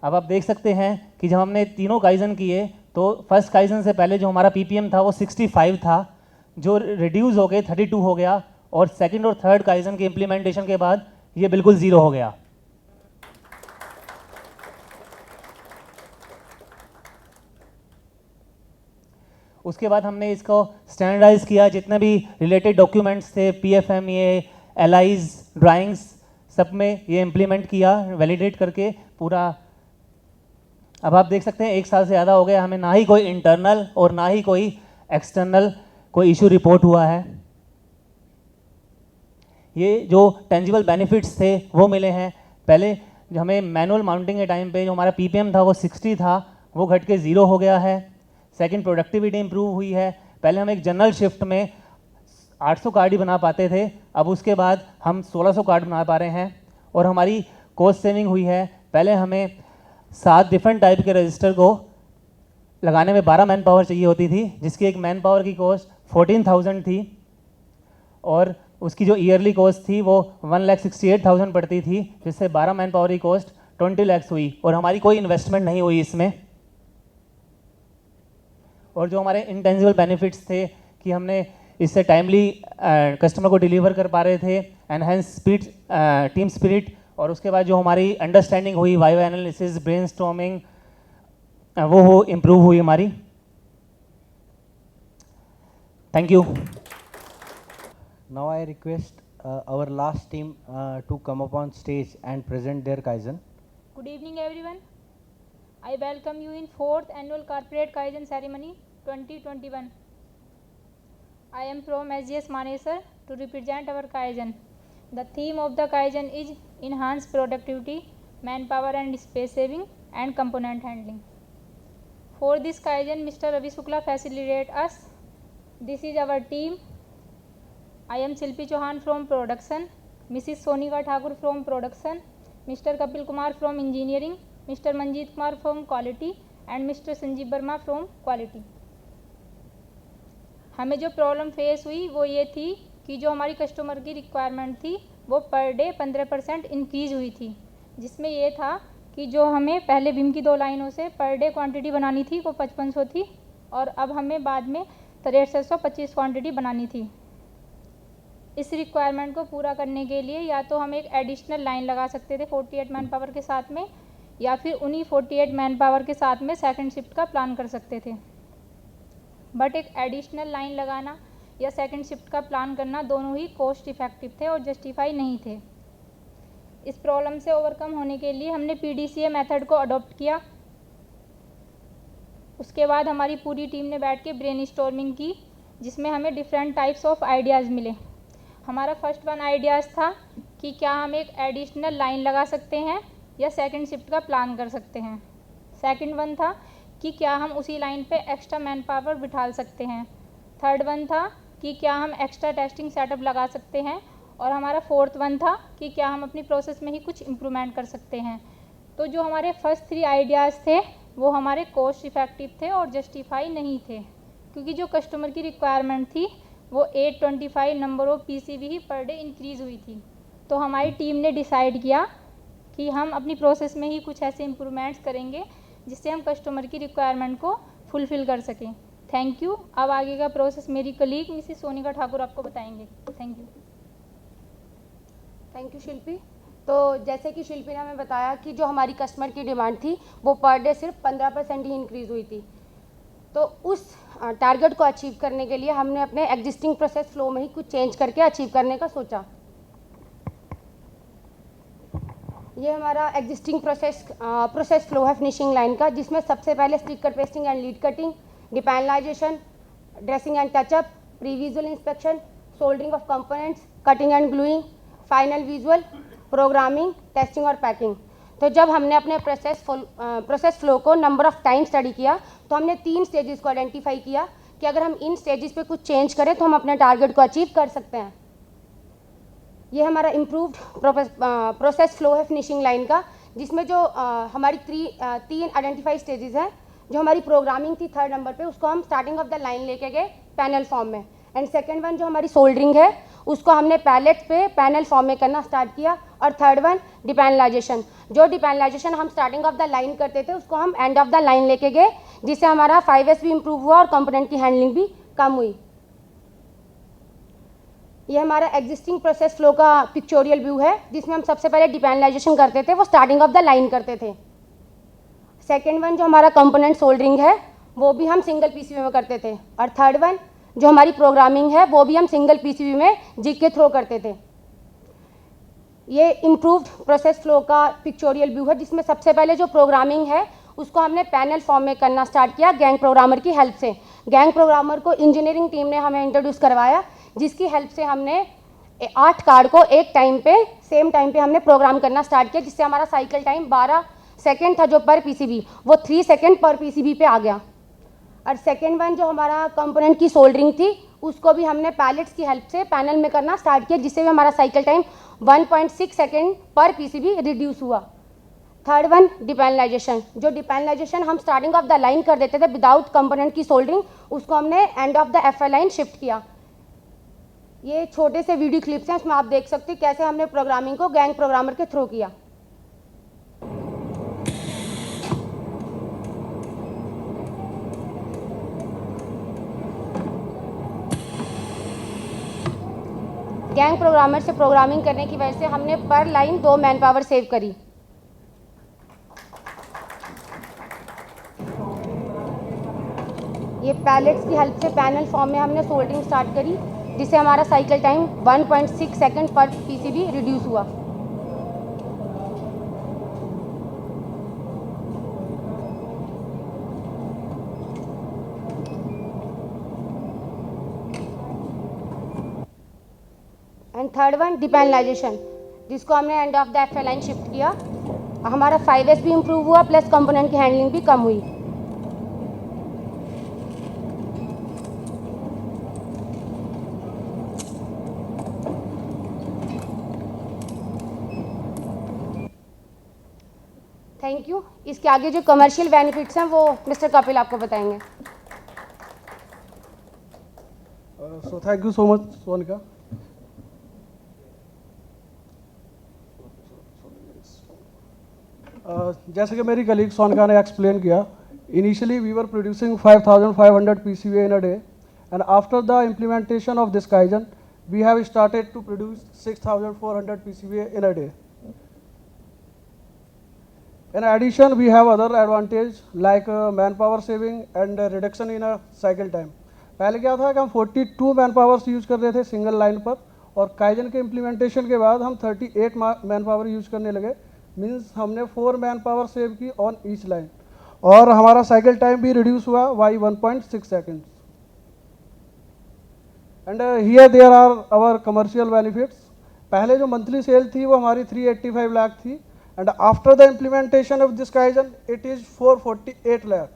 Speaker 9: अब आप देख सकते हैं कि जब हमने तीनों काइजन किए तो फर्स्ट काइजन से पहले जो हमारा PPM था वो 65 था, जो रिड्यूस हो गए 32 हो गया, और सेकंड और थर्ड काइजन के इम्प्लीमेंटेशन के बाद ये बिल्कुल 0 हो गया। उसके बाद हमने इसको स्टैंडर्डाइज किया, जितने भी रिलेटेड डॉक्यूमेंट्स थे PFMEA, LIs, ड्राइंग्स, सब में ये इम्प्लीमेंट किया वैलिडेट करके पूरा। अब आप देख सकते हैं 1 साल से ज़्यादा हो गया, हमें ना ही कोई इंटरनल और ना ही कोई एक्सटर्नल कोई इशू रिपोर्ट हुआ है। ये जो टेंजिबल बेनिफिट्स थे वो मिले हैं। पहले जो हमें मैनुअल माउंटिंग के टाइम पे जो हमारा PPM था वो 60 था, वो घट के 0 हो गया है। सेकंड, प्रोडक्टिविटी इंप्रूव हुई है। पहले हम एक जनरल शिफ्ट में 800 कार्ड ही बना पाते थे, अब उसके बाद हम 1600 कार्ड बना पा रहे हैं। और हमारी कॉस्ट सेविंग हुई है। पहले हमें 7 डिफरेंट टाइप के रजिस्टर को लगाने में 12 मैन पावर चाहिए होती थी, जिसकी एक मैन पावर की कॉस्ट 14,000 थी और उसकी जो ईयरली कॉस्ट थी वो 1,68,000 पड़ती थी, जिससे 12 मैन पावर की कॉस्ट 20 लाख हुई और हमारी कोई इन्वेस्टमेंट नहीं हुई इसमें। और जो हमारे इंटेंजिबल बेनिफिट्स थे कि हमने इससे टाइमली कस्टमर को डिलीवर कर पा रहे थे, एनहेंस स्पीड, टीम स्पिरिट, और उसके बाद जो हमारी अंडरस्टैंडिंग हुई, वाइवा एनालिसिस, ब्रेनस्टॉर्मिंग, वो इम्प्रूव हुई हमारी। Thank you.
Speaker 5: Now I request our last team to come up on stage and present their Kaizen.
Speaker 10: Good evening everyone. I welcome you in 4th annual Corporate Kaizen Ceremony 2021. I am from SGS Manesar to represent our Kaizen. The theme of the Kaizen is enhance productivity, manpower and space saving and component handling. For this Kaizen, Mr. Ravi Shukla facilitated us. This is our team. I am Shilpi Chauhan from production, Mrs. Sonika Thakur from production, Mr. Kapil Kumar from engineering, Mr. Manjeet Kumar from quality and Mr. Sanjeev Verma from quality. हमें जो problem face हुई वो ये थी कि जो हमारी customer की रिक्वायरमेंट थी वो पर डे 15% इंक्रीज़ हुई थी, जिसमें ये था कि जो हमें पहले विम की 2 लाइनों से पर डे क्वांटिटी बनानी थी वो 5500 थी और अब हमें बाद में 6325 क्वांटिटी बनानी थी। इस रिक्वायरमेंट को पूरा करने के लिए या तो हम एक एडिशनल लाइन लगा सकते थे 48 मैन पावर के साथ में, या फिर उन्हीं 48 मैन पावर के साथ में सेकंड शिफ्ट का प्लान कर सकते थे। बट एक एडिशनल लाइन लगाना या सेकंड शिफ्ट का प्लान करना दोनों ही कॉस्ट इफेक्टिव थे और जस्टिफाई नहीं थे। इस प्रॉब्लम से ओवरकम होने के लिए हमने PDCA मेथड को अडॉप्ट किया। उसके बाद हमारी पूरी टीम ने बैठ के ब्रेनस्टॉर्मिंग की, जिसमें हमें डिफरेंट टाइप्स ऑफ आइडियाज़ मिले। हमारा फर्स्ट वन आइडियाज़ था कि क्या हम एक एडिशनल लाइन लगा सकते हैं या सेकंड शिफ्ट का प्लान कर सकते हैं। सेकंड वन था कि क्या हम उसी लाइन पे एक्स्ट्रा मैन पावर बिठा सकते हैं। थर्ड वन था कि क्या हम एक्स्ट्रा टेस्टिंग सेटअप लगा सकते हैं। और हमारा फोर्थ वन था कि क्या हम अपनी प्रोसेस में ही कुछ इम्प्रूवमेंट कर सकते हैं। तो जो हमारे फर्स्ट 3 आइडियाज़ थे वो हमारे कॉस्ट इफेक्टिव थे और जस्टिफाई नहीं थे, क्योंकि जो कस्टमर की रिक्वायरमेंट थी वो 825 number of PCB he per day increase हुई थी। तो हमारी टीम ने डिसाइड किया कि हम अपनी प्रोसेस में ही कुछ ऐसे इम्प्रूवमेंट्स करेंगे जिससे हम कस्टमर की रिक्वायरमेंट को फुलफ़िल कर सकें। Thank you. अब आगे का प्रोसेस मेरी कलीग मिसेस सोनिका ठाकुर आपको बताएंगे। Thank you.
Speaker 11: थैंक यू शिल्पी। तो जैसे कि शिल्पी ने हमें बताया कि जो हमारी कस्टमर की डिमांड थी वो पर डे सिर्फ 15% ही इंक्रीज़ हुई थी। तो उस टारगेट को अचीव करने के लिए हमने अपने एग्जिस्टिंग प्रोसेस फ्लो में ही कुछ चेंज करके अचीव करने का सोचा। ये हमारा एग्जिस्टिंग प्रोसेस फ्लो है फिनिशिंग लाइन का, जिसमें सबसे पहले sticker pasting and lead cutting, depanelization, dressing and touch up, pre visual inspection, soldering of components, cutting and gluing, final visual, programming, testing और पैकिंग। तो जब हमने अपने प्रोसेस फ्लो को नंबर ऑफ टाइम स्टडी किया तो हमने 3 स्टेजेस को आइडेंटिफाई किया कि अगर हम इन स्टेजेस पे कुछ चेंज करें तो हम अपने टारगेट को अचीव कर सकते हैं। ये हमारा इम्प्रूव्ड प्रोसेस फ्लो है फिनिशिंग लाइन का, जिसमें जो हमारी 3 आइडेंटिफाई स्टेजेस हैं। जो हमारी प्रोग्रामिंग थी 3rd नंबर पे, उसको हम स्टार्टिंग ऑफ द लाइन लेके गए पैनल फॉर्म में। एंड सेकेंड वन जो हमारी सोल्डरिंग है उसको हमने पैलेट पे पैनल फॉर्म में करना स्टार्ट किया। और थर्ड वन डिपैनलाइजेशन, जो डिपैनलाइजेशन हम स्टार्टिंग ऑफ द लाइन करते थे उसको हम एंड ऑफ द लाइन लेके गए, जिससे हमारा 5S भी इम्प्रूव हुआ और कंपोनेंट की हैंडलिंग भी कम हुई। ये हमारा एग्जिस्टिंग प्रोसेस फ्लो का पिक्चोरियल व्यू है, जिसमें हम सबसे पहले डिपैनलाइजेशन करते थे वो स्टार्टिंग ऑफ द लाइन करते थे। सेकेंड वन जो हमारा कंपोनेंट सोल्डरिंग है वो भी हम सिंगल पीसीबी में करते थे। और थर्ड वन जो हमारी प्रोग्रामिंग है वो भी हम सिंगल पीसीबी में जिग के थ्रो करते थे। ये इम्प्रूव्ड प्रोसेस फ्लो का पिक्चोरियल व्यू है, जिसमें सबसे पहले जो प्रोग्रामिंग है उसको हमने पैनल फॉर्म में करना स्टार्ट किया गैंग प्रोग्रामर की हेल्प से। गैंग प्रोग्रामर को इंजीनियरिंग टीम ने हमें इंट्रोड्यूस करवाया, जिसकी हेल्प से हमने 8 कार्ड को एक टाइम पे सेम टाइम पे हमने प्रोग्राम करना स्टार्ट किया, जिससे हमारा साइकिल टाइम 12 सेकेंड था जो पर पीसीबी, वो 3 सेकेंड पर पीसीबी पे आ गया। और सेकेंड वन जो हमारा कंपोनेंट की सोल्डरिंग थी उसको भी हमने पैलेट्स की हेल्प से पैनल में करना स्टार्ट किया, जिससे भी हमारा साइकिल टाइम 1.6 सेकेंड पर पीसीबी रिड्यूस हुआ। थर्ड वन डिपैनलाइजेशन, जो डिपैनलाइजेशन हम स्टार्टिंग ऑफ द लाइन कर देते थे विदाउट कंपोनेंट की सोल्डरिंग, उसको हमने end of the FL line shift किया। ये छोटे से वीडियो क्लिप्स हैं, उसमें आप देख सकते हैं कैसे हमने प्रोग्रामिंग को गैंग प्रोग्रामर के थ्रू किया। गैंग प्रोग्रामर से प्रोग्रामिंग करने की वजह से हमने पर लाइन 2 मैन पावर सेव करी। ये पैलेट्स की हेल्प से पैनल फॉर्म में हमने सोल्डरिंग स्टार्ट करी, जिससे हमारा साइकिल टाइम 1.6 सेकेंड पर पीसीबी रिड्यूस हुआ। एंड थर्ड वन डिपैनलाइजेशन, जिसको हमने end of the FL line shift किया। हमारा 5S भी इम्प्रूव हुआ प्लस कंपोनेंट की हैंडलिंग भी कम हुई। Thank you. इसके आगे जो कमर्शियल बेनिफिट्स हैं वो मिस्टर कपिल आपको बताएंगे।
Speaker 7: So thank you so much, Sonika. जैसे कि मेरी कलीग सोनिका ने एक्सप्लेन किया, initially we were producing 5500 PCBA in a day, and after the implementation of this Kaizen, we have started to produce 6400 PCBA in a day. In addition, we have other advantage like manpower saving and reduction in a cycle time. पहले क्या था कि हम 42 man powers use कर रहे थे single line पर, और काइजन के इम्प्लीमेंटेशन के बाद हम 38 मैन पावर यूज करने लगे। मीन्स हमने 4 मैन पावर सेव की ऑन ईच लाइन, और हमारा साइकिल टाइम भी रिड्यूस हुआ by 1.6 seconds. And here there are our commercial benefits. पहले जो मंथली सेल थी वो हमारी 385 लाख थी, and after the implementation of this kaizen it is 448 lakh.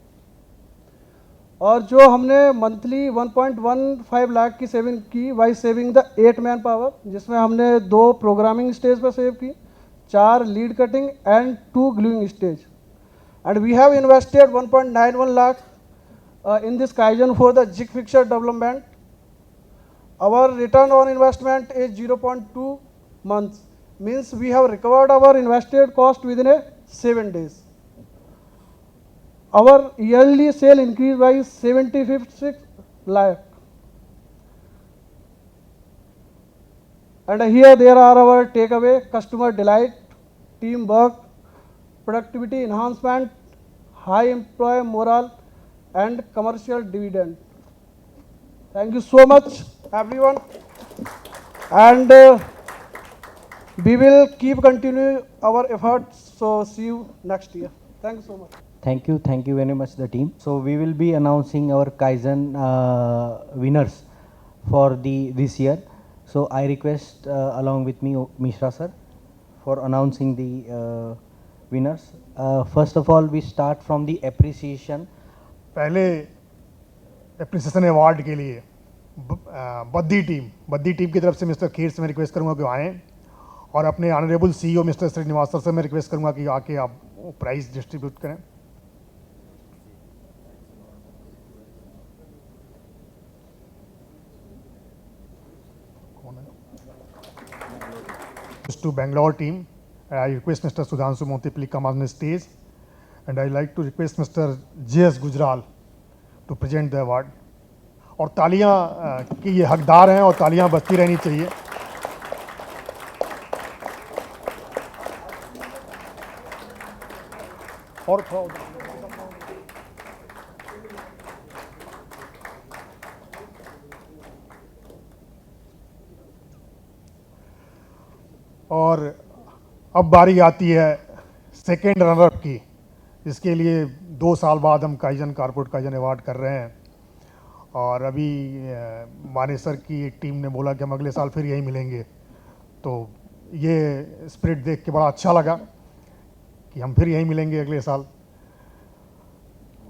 Speaker 7: और जो हमने मंथली 1.15 लाख की सेविंग की by saving the 8 man power, जिसमें हमने 2 प्रोग्रामिंग स्टेज पर सेव की, 4 lead cutting and 2 gluing stage. And we have invested 1.91 lakh in this Kaizen for the jig fixture development, our return on investment is 0.2 months, means we have recovered our invested cost within 7 days. Our yearly sale increased by 76 lakh. And here there are our takeaway: customer delight, teamwork, productivity enhancement, high employee morale, and commercial dividend. Thank you so much, everyone. And we will keep continuing our efforts. So see you next year. Thank you so much.
Speaker 5: Thank you very much, the team. So we will be announcing our Kaizen winners for this year. So I request along with me Mishra sir for announcing the winners. First of all, we start from the appreciation.
Speaker 1: पहले appreciation award के लिए Baddi team की तरफ से mister Kher से मैं request करूंगा कि आएँ और अपने honourable CEO mister Srinivas sir से मैं रिक्वेस्ट करूंगा कि आके आप प्राइज़ डिस्ट्रीब्यूट करें. To Bangalore team, I request Mr. Sudhanshu Monti please come on the stage, and I like to request Mr. J.S. Gujral to present the award. और तालियां की ये हकदार हैं और तालियां बजती रहनी चाहिए. और और अब बारी आती है सेकेंड रनर की, जिसके लिए 2 साल बाद हम काइजन कारपोरेट काइजन अवार्ड कर रहे हैं. और अभी माने सर की एक टीम ने बोला कि हम अगले साल फिर यही मिलेंगे, तो ये स्पिरिट देख के बड़ा अच्छा लगा कि हम फिर यही मिलेंगे अगले साल.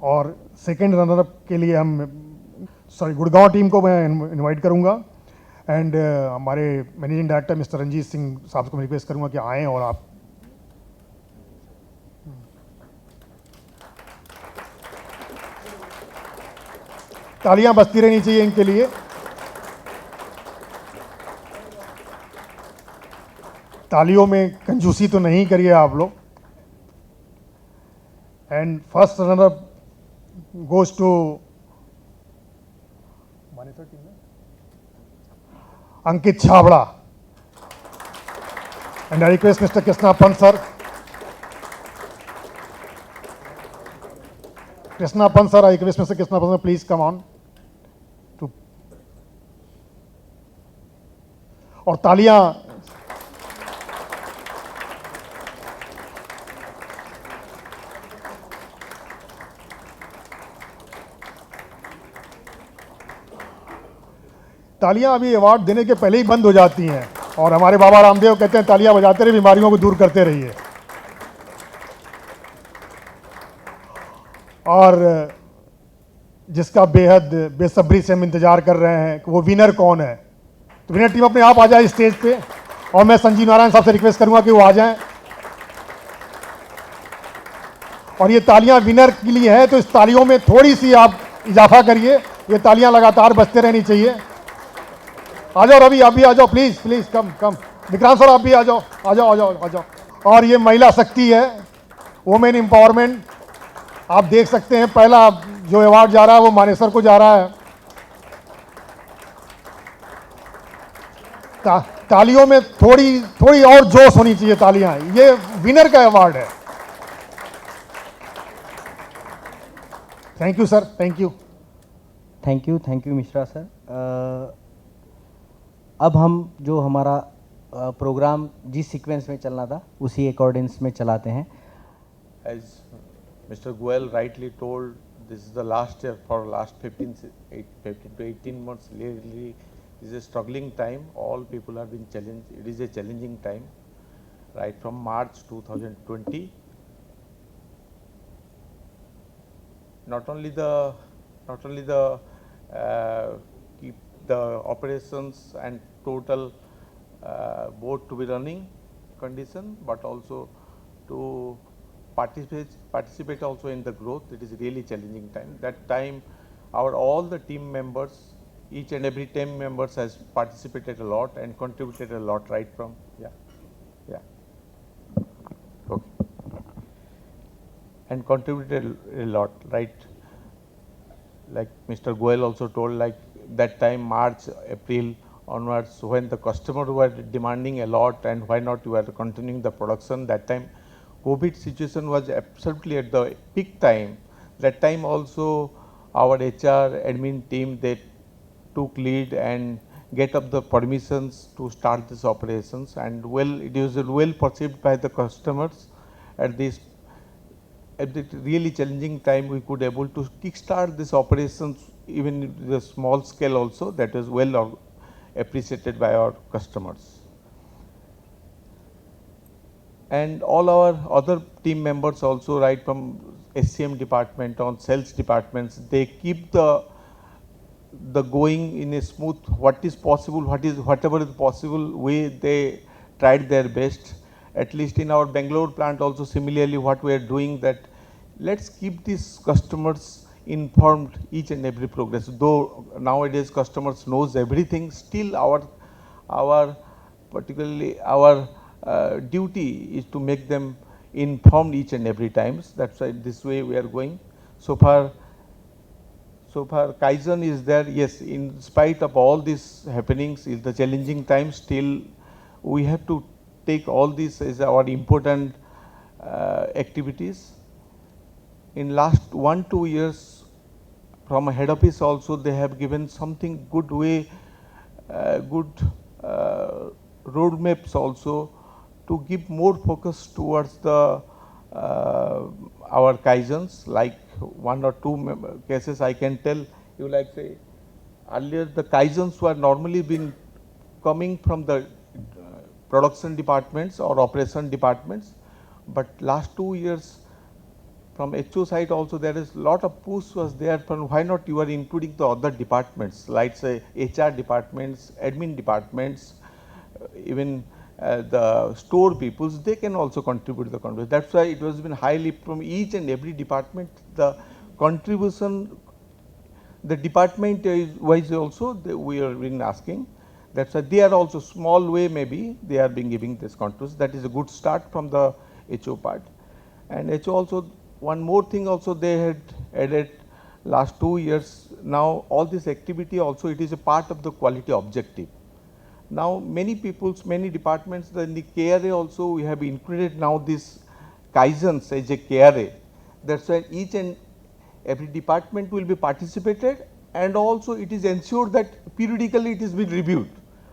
Speaker 1: और सेकेंड रनर के लिए गुड़गांव टीम को मैं इनवाइट करूंगा, एंड हमारे managing director mister Ranjit Singh sahab को मैं रिक्वेस्ट करूंगा कि आएँ और आप तालियां बजती रहनी चाहिए इनके लिए. तालियों में कंजूसी तो नहीं करिए आप लोग. And first runner goes to Ankit Chhabra, and I request mister Krishna Pant sir. Krishna Pan sir, I request Mr. Krishna Pan sir, please come on. और तालियां अभी अवार्ड देने के पहले ही बंद हो जाती हैं, और हमारे बाबा रामदेव कहते हैं तालियां बजाते रहिए, बीमारियों को दूर करते रहिए. और जिसका बेहद बेसब्री से हम इंतज़ार कर रहे हैं कि वो विनर कौन है, तो विनर टीम अपने आप आ जाए स्टेज पे, और मैं संजीव नारायण साहब से रिक्वेस्ट करूंगा कि वो आ जाएं. और ये तालियां विनर के लिए हैं, तो इस तालियों में थोड़ी सी आप इजाफा करिए, ये तालियां लगातार बजते रहनी चाहिए. आ जाओ रवि, आप भी आ जाओ, please please come. Vikrant sir आप भी आ जाओ. और ये महिला शक्ति है, वुमेन एम्पावरमेंट. आप देख सकते हैं पहला जो अवार्ड जा रहा है वो मानेसर को जा रहा है. तालियों में थोड़ी और जोश होनी चाहिए तालियां. ये विनर का अवार्ड है. Thank you sir, thank you
Speaker 5: Mishra sir. अब हम जो हमारा प्रोग्राम जिस सीक्वेंस में चलना था उसी अकॉर्डिंग्स में चलाते हैं.
Speaker 12: As Mr. Goel rightly told, this is the last year for last 15 to 18 months. Really, this is a struggling time. All people have been challenged. It is a challenging time, right from March 2020. Not only the keep the operations and total boat to be running condition, but also to participate also in the growth. It is really challenging time. That time all the team members each and every team members has participated a lot and contributed a lot right from, yeah. Okay. And contributed a lot, right? Like Mr. Goel also told, like that time March, April onwards, when the customer were demanding a lot and why not you are continuing the production, that time COVID situation was absolutely at the peak time. That time also our HR admin team, they took lead and get up the permissions to start these operations, and well, it was well perceived by the customers. At this really challenging time, we could able to kickstart these operations even in the small scale also. That is well appreciated by our customers. And all our other team members also, right from SCM department on sales departments, they keep the going in a smooth, what is possible, whatever is possible way, they tried their best. At least in our Bangalore plant also similarly what we are doing, that let's keep these customers informed each and every progress. Though nowadays customers knows everything, still our particularly our duty is to make them informed each and every times. That's why this way we are going. So far Kaizen is there. Yes, in spite of all these happenings, in the challenging times, still we have to take all this as our important activities. In last 1-2 years, from a head office also, they have given something good way, good roadmaps also to give more focus towards the our Kaizens. Like 1 or 2 cases I can tell you, like say earlier the Kaizens were normally been coming from the production departments or operation departments, but last 2 years from HO side also there is lot of push was there from why not you are including the other departments, like say HR departments, admin departments, even the store peoples, they can also contribute the contribution. That's why it was been highly from each and every department, the contribution, the department wise also we are been asking. That's why they are also small way maybe they are being giving this contribution. That is a good start from the HO part. And HO also, one more thing also they had added last 2 years. Now all this activity also, it is a part of the quality objective. Now many peoples, many departments, in the KRA also we have included now this Kaizens as a KRA. That's why each and every department will be participated, and also it is ensured that periodically it is being reviewed.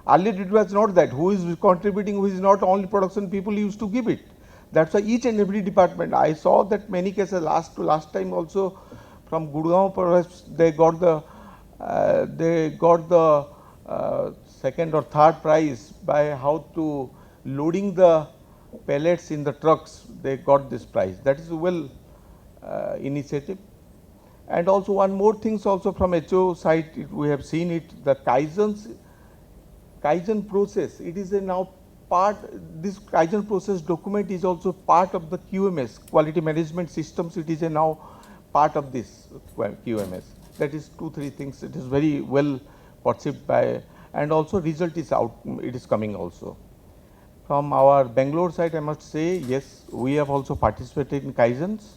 Speaker 12: Earlier it was not that, who is contributing, who is not, only production people used to give it. That's why each and every department, I saw that many cases last time also from Gurgaon perhaps they got the second or third prize by how to loading the pellets in the trucks, they got this prize. That is a well initiative. And also one more things also from HO side, we have seen it, the Kaizen process, it is a now part, this Kaizen process document is also part of the QMS, quality management systems, it is a now part of this QMS. That is 2-3 things, it is very well perceived by, and also result is out, it is coming also. From our Bangalore side, I must say, yes, we have also participated in Kaizens,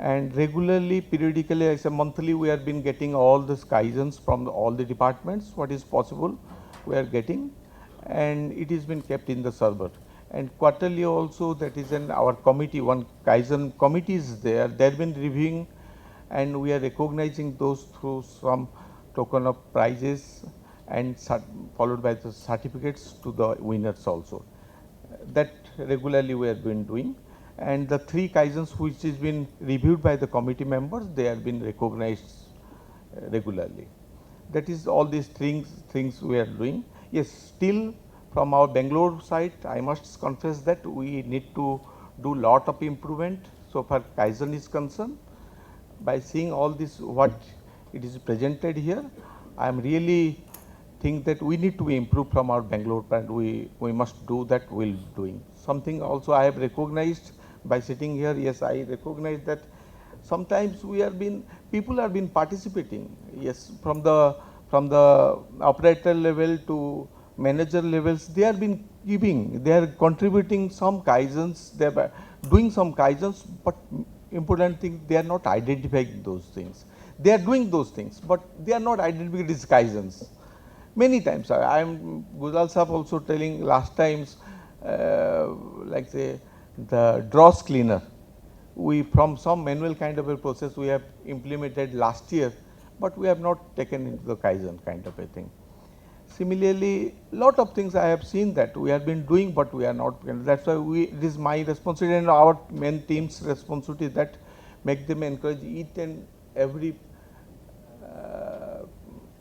Speaker 12: and regularly, periodically, as a monthly, we have been getting all these Kaizens from all the departments, what is possible, we are getting, and it has been kept in the server. And quarterly also, that is in our committee, one Kaizen committee is there, they have been reviewing, and we are recognizing those through some token of prizes and followed by the certificates to the winners also. That regularly we have been doing, and the 3 Kaizens which is been reviewed by the committee members, they have been recognized regularly. That is all these things we are doing. Yes, still from our Bangalore side, I must confess that we need to do lot of improvement so far Kaizen is concerned. By seeing all this what it is presented here, I am really think that we need to improve from our Bangalore plant. We must do that, we'll doing. Something also I have recognized by sitting here, yes, I recognize that sometimes people are been participating, yes, from from the operator level to manager levels, they are been giving, they are contributing some kaizens, they are doing some kaizens, but important thing, they are not identifying those things. They are doing those things, but they are not identifying these kaizens. Many times, I am Gujral Saab also telling last times, like say the dross cleaner, we from some manual kind of a process we have implemented last year, but we have not taken into the Kaizen kind of a thing. Similarly, lot of things I have seen that we have been doing, but we are not. That's why it is my responsibility and our main team's responsibility that make them encourage each and every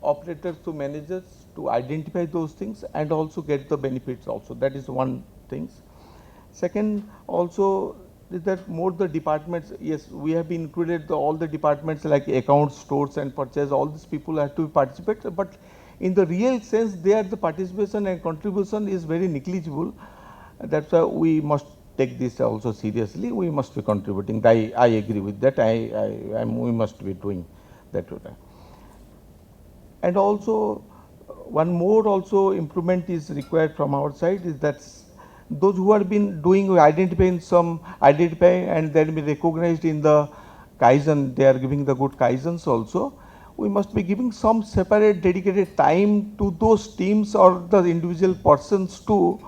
Speaker 12: operators to managers to identify those things and also get the benefits also. That is one thing. Second, also is that more the departments, yes, we have been included all the departments like accounts, stores and purchase, all these people have to participate, but in the real sense there the participation and contribution is very negligible. That's why we must take this also seriously, we must be contributing. I agree with that, we must be doing that. And also one more also improvement is required from our side is that those who have been doing identify and then be recognized in the Kaizen, they are giving the good Kaizens also. We must be giving some separate dedicated time to those teams or the individual persons to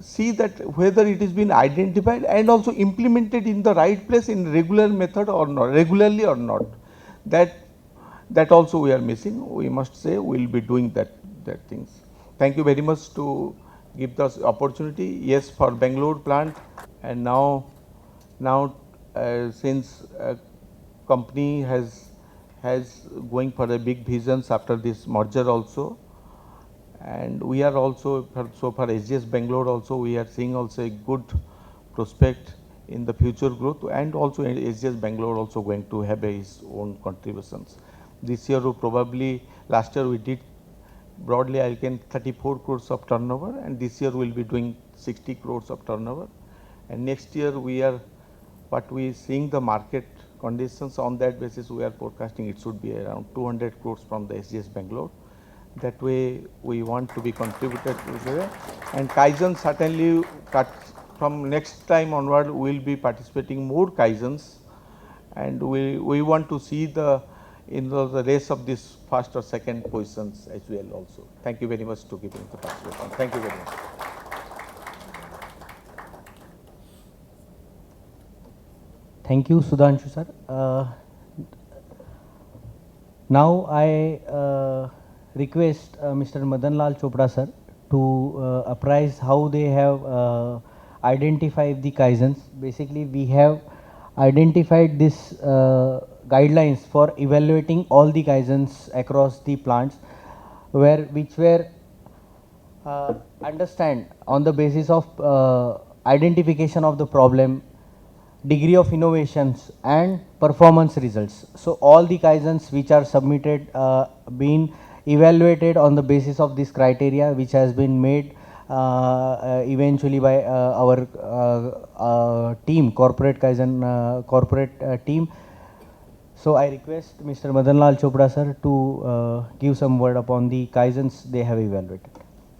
Speaker 12: see that whether it has been identified and also implemented in the right place in regular method or not, regularly or not. That also we are missing. We must say we will be doing that things. Thank you very much to give us opportunity. Yes, for Bangalore plant, and now since company has going for a big visions after this merger also, and we are also so far SGS Bangalore also we are seeing also a good prospect in the future growth, and also SGS Bangalore also going to have his own contributions. This year probably, last year we did broadly I can 34 crores of turnover, and this year we will be doing 60 crores of turnover, and next year we are seeing the market conditions, on that basis we are forecasting it should be around 200 crores from the SGS Bangalore. That way we want to be contributed to, and Kaizen certainly from next time onward we will be participating more Kaizens, and we want to see in the race of this first or second positions as well also. Thank you very much to giving the participation. Thank you very much.
Speaker 5: Thank you, Sudhanshu sir. Now I request Mr. Madan Lal Chopra sir to apprise how they have identified the Kaizens. Basically, we have identified this guidelines for evaluating all the Kaizens across the plants, which were understand on the basis of identification of the problem, degree of innovations and performance results. So all the Kaizens which are submitted been evaluated on the basis of this criteria, which has been made eventually by our team, corporate Kaizen team. So I request Mr. Madan Lal Chopra sir to give some word upon the Kaizens they have evaluated.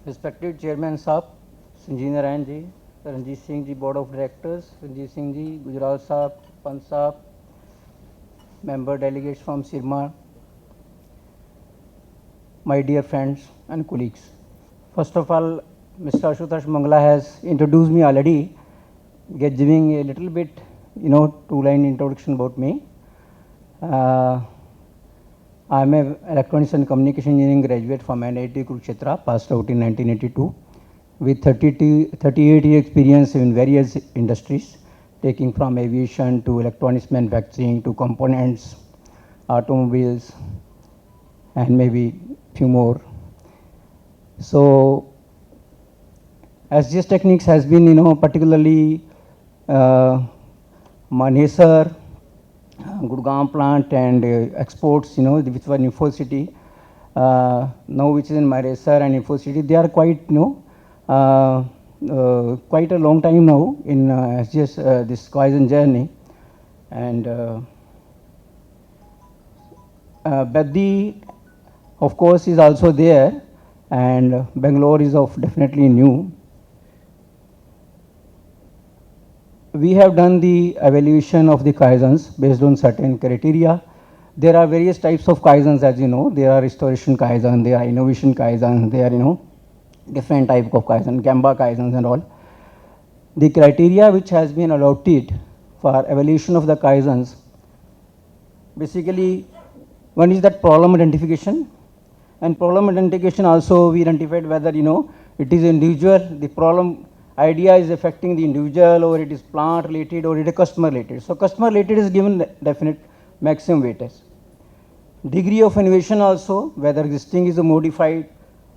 Speaker 13: Respected Chairman Saab, Sanjeev Narayan ji, Ranjit Singh ji, Board of Directors, Ranjit Singh ji, Gujral Saab, Pant Saab, member delegates from Sirma, my dear friends and colleagues. First of all, Mr. Ashutosh Mangala has introduced me already, giving a little bit, two-line introduction about me. I am an Electronics and Communication Engineering graduate from NIT Kurukshetra, passed out in 1982, with 38 years experience in various industries, taking from aviation to electronics manufacturing to components, automobiles, and maybe few more. So SGS Techniques has been, particularly Manesar, Gurgaon plant and exports, which were in Info City, now which is in Manesar and Info City, they are quite, quite a long time now in SGS, this Kaizen journey. And but the of course, is also there, and Bangalore is of definitely new. We have done the evaluation of the Kaizens based on certain criteria. There are various types of Kaizens, as you know. There are restoration Kaizen, there are innovation Kaizen, there are, different type of Kaizen, Gemba Kaizens and all. The criteria which has been adopted for evaluation of the Kaizens, basically, one is that problem identification, and problem identification also we identified whether, it is individual, the problem idea is affecting the individual, or it is plant related, or it is customer related. So customer related is given definite maximum weightage. Degree of innovation also, whether existing is modified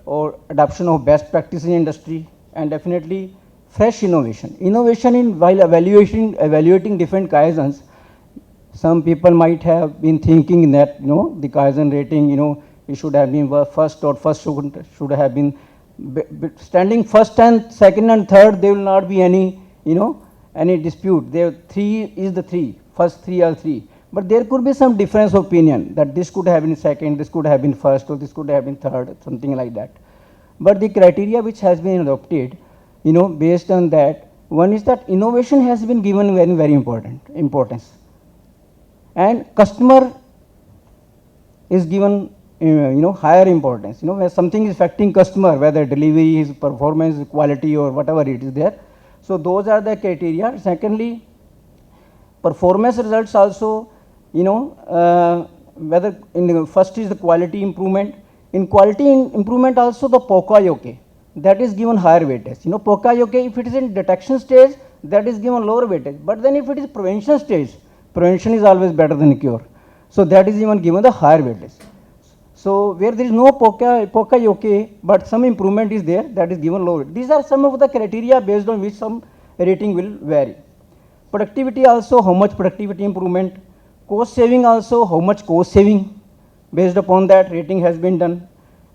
Speaker 13: or adoption of best practice in industry, and definitely fresh innovation. Innovation in while evaluating different Kaizens, some people might have been thinking that, the Kaizen rating, it should have been first, or first should have been standing first and second and third, there will not be any, any dispute. There three is the three, first three are three. But there could be some difference of opinion that this could have been second, this could have been first, or this could have been third, something like that. But the criteria which has been adopted, based on that, one is that innovation has been given very, very importance. And customer is given, higher importance. Where something is affecting customer, whether delivery, his performance, quality, or whatever it is there. So those are the criteria. Secondly, performance results also, whether in the first is the quality improvement. In quality improvement also the POCA-OK, that is given higher weightage. POCA-OK, if it is in detection stage, that is given lower weightage. But then if it is prevention stage, prevention is always better than cure. So that is even given the higher weightage. So where there is no POCA-OK, but some improvement is there, that is given lower. These are some of the criteria based on which some rating will vary. Productivity also, how much productivity improvement. Cost saving also, how much cost saving. Based upon that, rating has been done.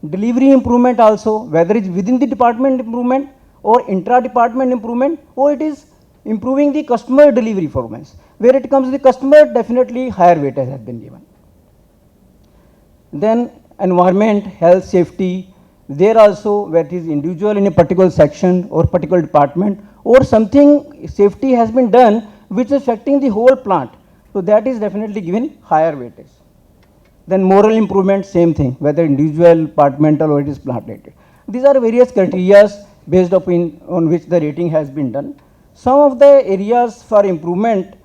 Speaker 13: Delivery improvement also, whether it is within the department improvement, or intra-department improvement, or it is improving the customer delivery performance. Where it comes to the customer, definitely higher weightage has been given. Then environment, health, safety, there also where it is individual in a particular section or particular department, or something safety has been done which is affecting the whole plant. So that is definitely given higher weightage. Then moral improvement, same thing, whether individual, departmental, or it is plant related. These are various criteria based upon on which the rating has been done. Some of the areas for improvement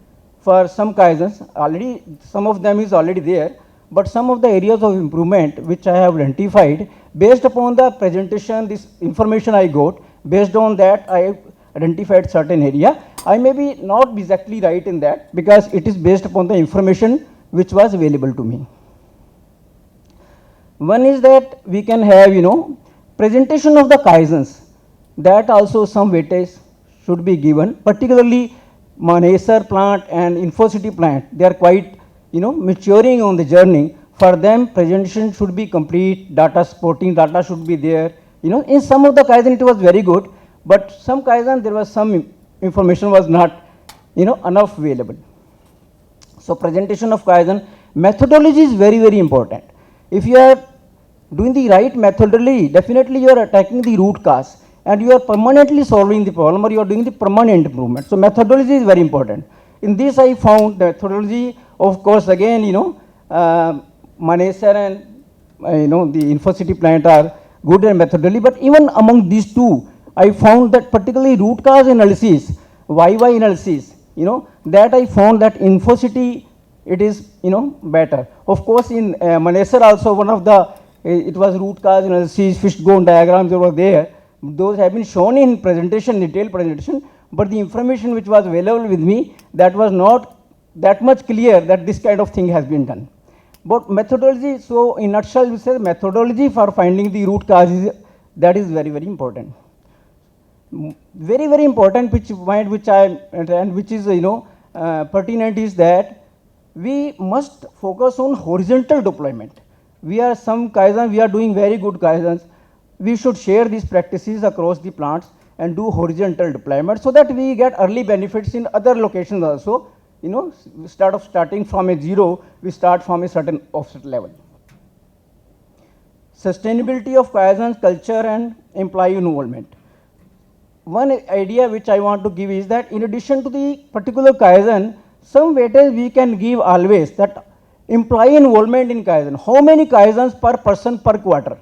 Speaker 13: for some Kaizens, already some of them is already there, but some of the areas of improvement which I have identified based upon the presentation, this information I got, based on that I identified certain area. I may be not exactly right in that because it is based upon the information which was available to me. One is that we can have, presentation of the Kaizens, that also some weightage should be given, particularly Manesar plant and InfoCity plant, they are quite, maturing on the journey. For them, presentation should be complete, data supporting data should be there. In some of the Kaizen it was very good, but some Kaizen there was some information was not, enough available. So presentation of Kaizen, methodology is very, very important. If you are doing the right methodology, definitely you are attacking the root cause and you are permanently solving the problem, or you are doing the permanent improvement. So methodology is very important. In this I found the methodology, of course, again, Manesar and the InfoCity plant are good in methodology, but even among these two, I found that particularly root cause analysis, YY analysis, that I found that InfoCity it is better. Of course, in Manesar also one of the it was root cause analysis, fishbone diagrams over there. Those have been shown in presentation, detailed presentation, but the information which was available with me, that was not that much clear that this kind of thing has been done. But methodology, so in nutshell, we say methodology for finding the root causes, that is very, very important. Very, very important, which is pertinent is that we must focus on horizontal deployment. We are some Kaizen, we are doing very good Kaizens. We should share these practices across the plants and do horizontal deployment so that we get early benefits in other locations also. Starting from a zero, we start from a certain offset level. sustainability of Kaizen culture and employee involvement. One idea which I want to give is that in addition to the particular Kaizen, some weightage we can give always that employee involvement in Kaizen. How many Kaizens per person per quarter?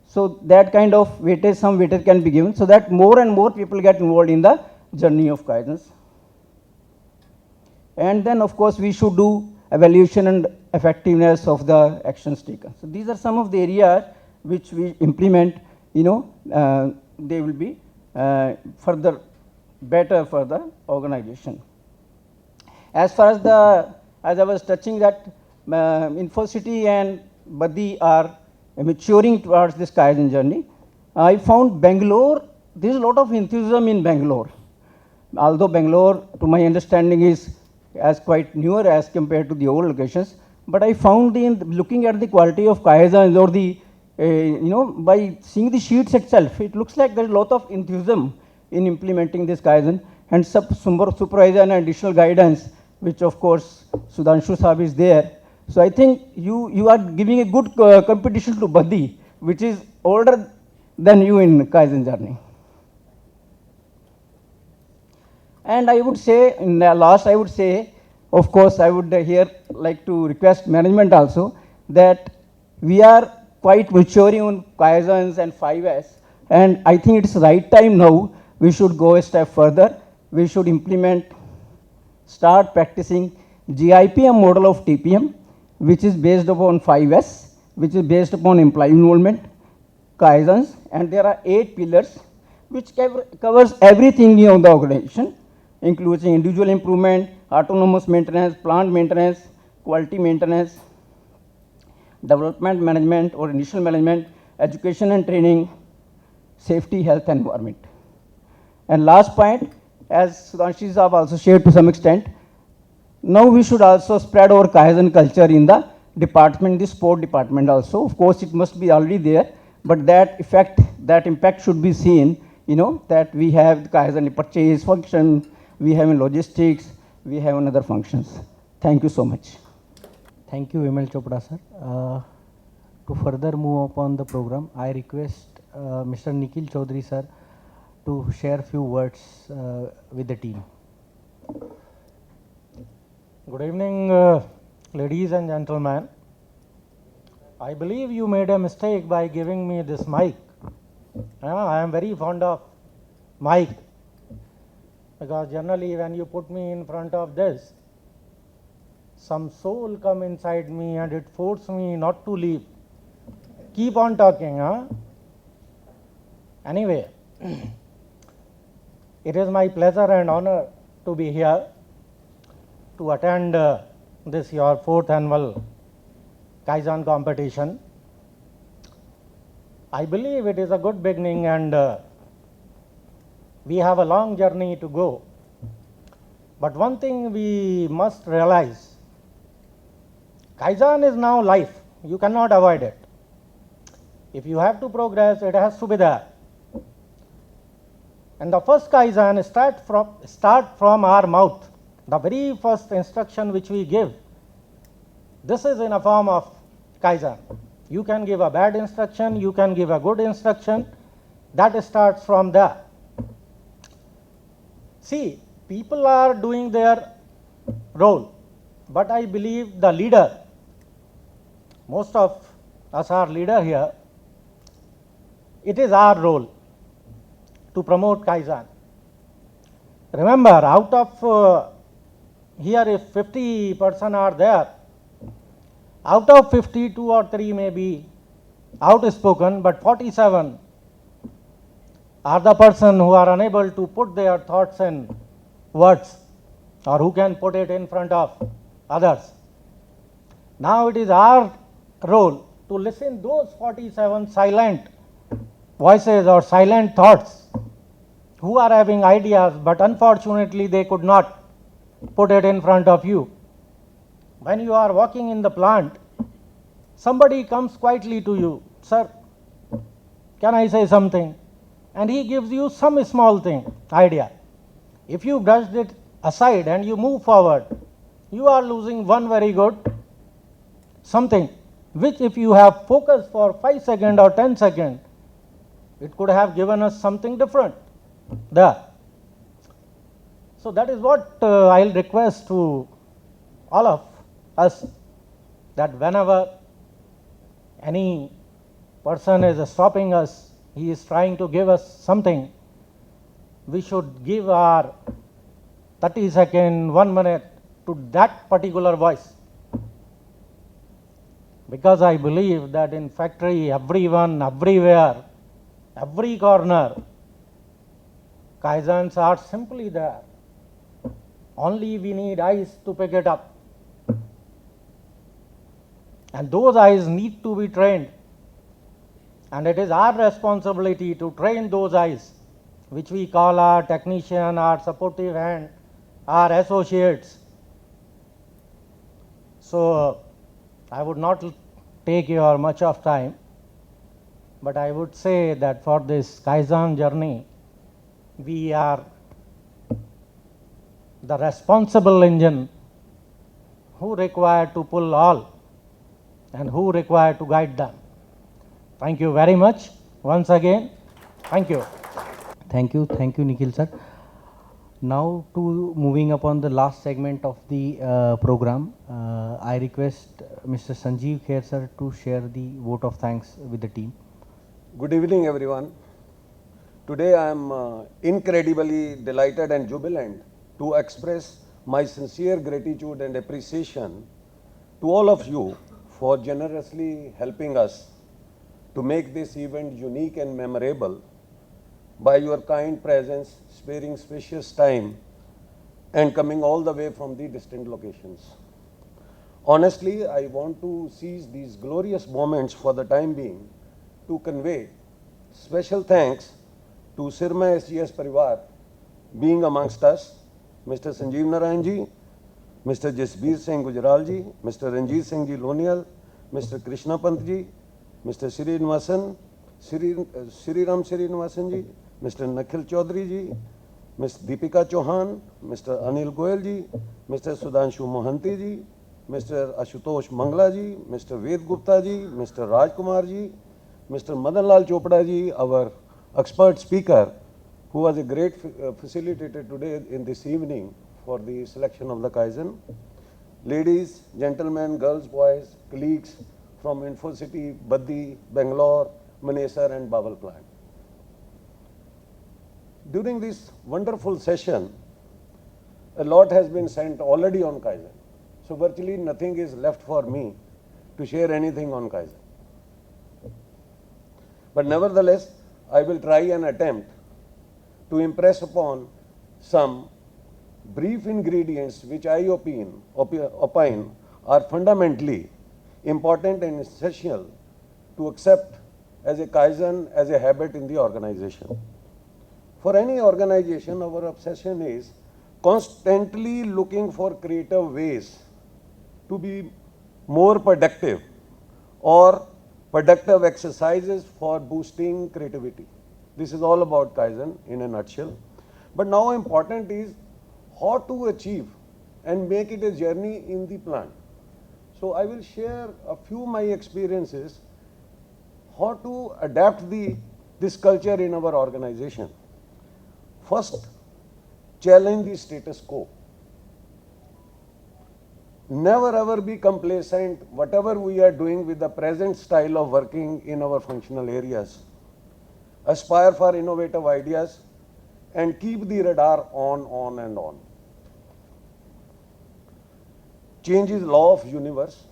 Speaker 13: So that kind of weightage, some weightage can be given so that more and more people get involved in the journey of Kaizens. And then of course we should do evaluation and effectiveness of the actions taken. So these are some of the areas which we implement, they will be further better for the organization. As far as I was touching that InfoCity and Buddy are maturing towards this Kaizen journey, I found Bangalore, there is a lot of enthusiasm in Bangalore. Although Bangalore, to my understanding, is as quite newer as compared to the old locations, but I found in looking at the quality of Kaizen or the, by seeing the sheets itself, it looks like there is a lot of enthusiasm in implementing this Kaizen and supervision and additional guidance, which of course Sudhanshu Saab is there. So I think you are giving a good competition to Buddy, which is older than you in Kaizen journey. And I would say, in the last, I would say, of course, I would here like to request management also that we are quite maturing on Kaizens and 5S, and I think it's the right time now we should go a step further. We should start practicing GIPM model of TPM, which is based upon 5S, which is based upon employee involvement, Kaizens, and there are 8 pillars which covers everything in the organization, including individual improvement, autonomous maintenance, plant maintenance, quality maintenance, development management or initial management, education and training, safety, health and environment. And last point, as Sudhanshu Saab also shared to some extent, now we should also spread our Kaizen culture in the department, the sport department also. Of course, it must be already there, but that impact should be seen, that we have the Kaizen purchase function, we have in logistics, we have in other functions. Thank you so much.
Speaker 5: Thank you, Vimal Chopra sir. To further move upon the program, I request Mr. Nikhil Chaudhary sir to share few words with the team.
Speaker 14: Good evening, ladies and gentlemen. I believe you made a mistake by giving me this mic. I am very fond of mic, because generally when you put me in front of this, some soul come inside me and it forces me not to leave. Keep on talking, huh? Anyway, it is my pleasure and honor to be here to attend this your 4th annual Kaizen competition. I believe it is a good beginning and we have a long journey to go. But one thing we must realize, Kaizen is now life. You cannot avoid it. If you have to progress, it has to be there. And the first Kaizen start from our mouth. The very first instruction which we give, this is in a form of Kaizen. You can give a bad instruction, you can give a good instruction. That starts from there. See, people are doing their role, but I believe the leader, most of us are leader here, it is our role to promote Kaizen. Remember, out of here if 50% are there, out of 50, 2 or 3 may be outspoken, but 47 are the person who are unable to put their thoughts in words or who can put it in front of others. Now it is our role to listen those 47 silent voices or silent thoughts who are having ideas, but unfortunately they could not put it in front of you. When you are walking in the plant, somebody comes quietly to you, sir, can I say something? And he gives you some small thing, idea. If you brushed it aside and you move forward, you are losing one very good something which if you have focused for 5 seconds or 10 seconds, it could have given us something different there. So that is what I'll request to all of us, that whenever any person is stopping us, he is trying to give us something, we should give our 30 seconds, 1 minute to that particular voice. Because I believe that in factory, everyone, everywhere, every corner, Kaizens are simply there. Only we need eyes to pick it up. And those eyes need to be trained. And it is our responsibility to train those eyes, which we call our technician, our supportive hand, our associates. So I would not take your much of time, but I would say that for this Kaizen journey, we are the responsible engine who require to pull all and who require to guide them. Thank you very much once again. Thank you.
Speaker 5: Thank you, Nikhil sir. Now to moving upon the last segment of the program, I request Mr. Sanjeev Kher sir to share the vote of thanks with the team.
Speaker 15: Good evening, everyone. Today I am incredibly delighted and jubilant to express my sincere gratitude and appreciation to all of you for generously helping us to make this event unique and memorable by your kind presence, sparing spacious time and coming all the way from the distant locations. Honestly, I want to seize these glorious moments for the time being to convey special thanks to Sirma SGS Parivar being amongst us, Mr. Sanjeev Narayan ji, Mr. Jasbir Singh Gujral ji, Mr. Ranjit Singh ji Lonial, Mr. Krishna Pant ji, Mr. Srinivasan, Sriram Srinivasan ji, Mr. Nikhil Chaudhary ji, Ms. Deepika Chauhan, Mr. Anil Goyal ji, Mr. Sudhanshu Mohanty ji, Mr. Ashutosh Mangla ji, Mr. Ved Gupta ji, Mr. Raj Kumar ji, Mr. Madan Lal Chopra ji, our expert speaker, who was a great facilitator today in this evening for the selection of the Kaizen. Ladies, gentlemen, girls, boys, colleagues from InfoCity, Baddi, Bangalore, Manesar and Babel plant. During this wonderful session, a lot has been sent already on Kaizen. So virtually nothing is left for me to share anything on Kaizen. But nevertheless, I will try and attempt to impress upon some brief ingredients which I opine are fundamentally important and essential to accept as a Kaizen, as a habit in the organization. For any organization, our obsession is constantly looking for creative ways to be more productive or productive exercises for boosting creativity. This is all about Kaizen in a nutshell. But now important is how to achieve and make it a journey in the plant. So I will share a few of my experiences how to adapt this culture in our organization. First, challenge the status quo. Never ever be complacent whatever we are doing with the present style of working in our functional areas. Aspire for innovative ideas and keep the radar on and on. Change is law of universe.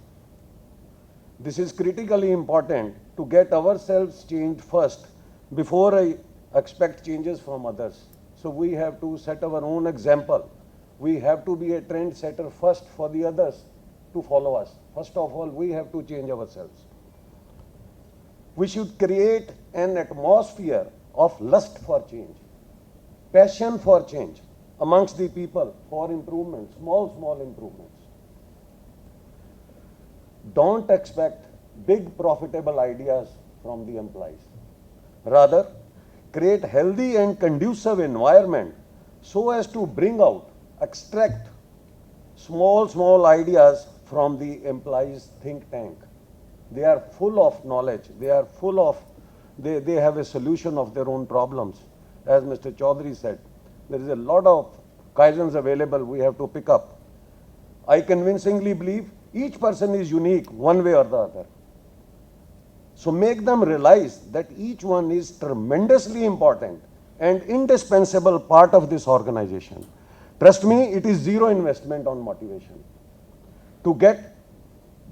Speaker 15: This is critically important to get ourselves changed first before I expect changes from others. So we have to set our own example. We have to be a trend setter first for the others to follow us. First of all, we have to change ourselves. We should create an atmosphere of lust for change, passion for change amongst the people for improvement, small improvements. Don't expect big profitable ideas from the employees. Rather, create healthy and conducive environment so as to extract small ideas from the employees' think tank. They are full of knowledge. They are full of, they have a solution of their own problems. As Mr. Chaudhary said, there is a lot of Kaizens available we have to pick up. I convincingly believe each person is unique one way or the other. So make them realize that each one is tremendously important and indispensable part of this organization. Trust me, it is zero investment on motivation. To get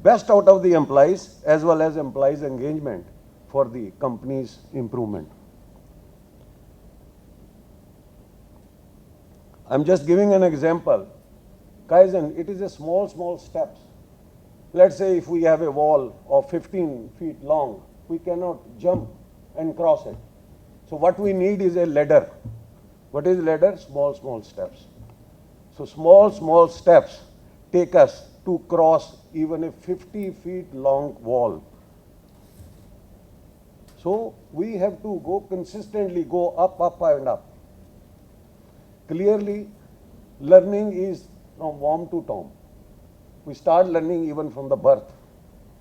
Speaker 15: best out of the employees as well as employees' engagement for the company's improvement. I'm just giving an example. Kaizen, it is a small steps. Let's say if we have a wall of 15 feet long, we cannot jump and cross it. So what we need is a ladder. What is ladder? Small steps. So small steps take us to cross even a 50 feet long wall. So we have to go consistently, go up and up. Clearly, learning is from womb to tomb. We start learning even from the birth,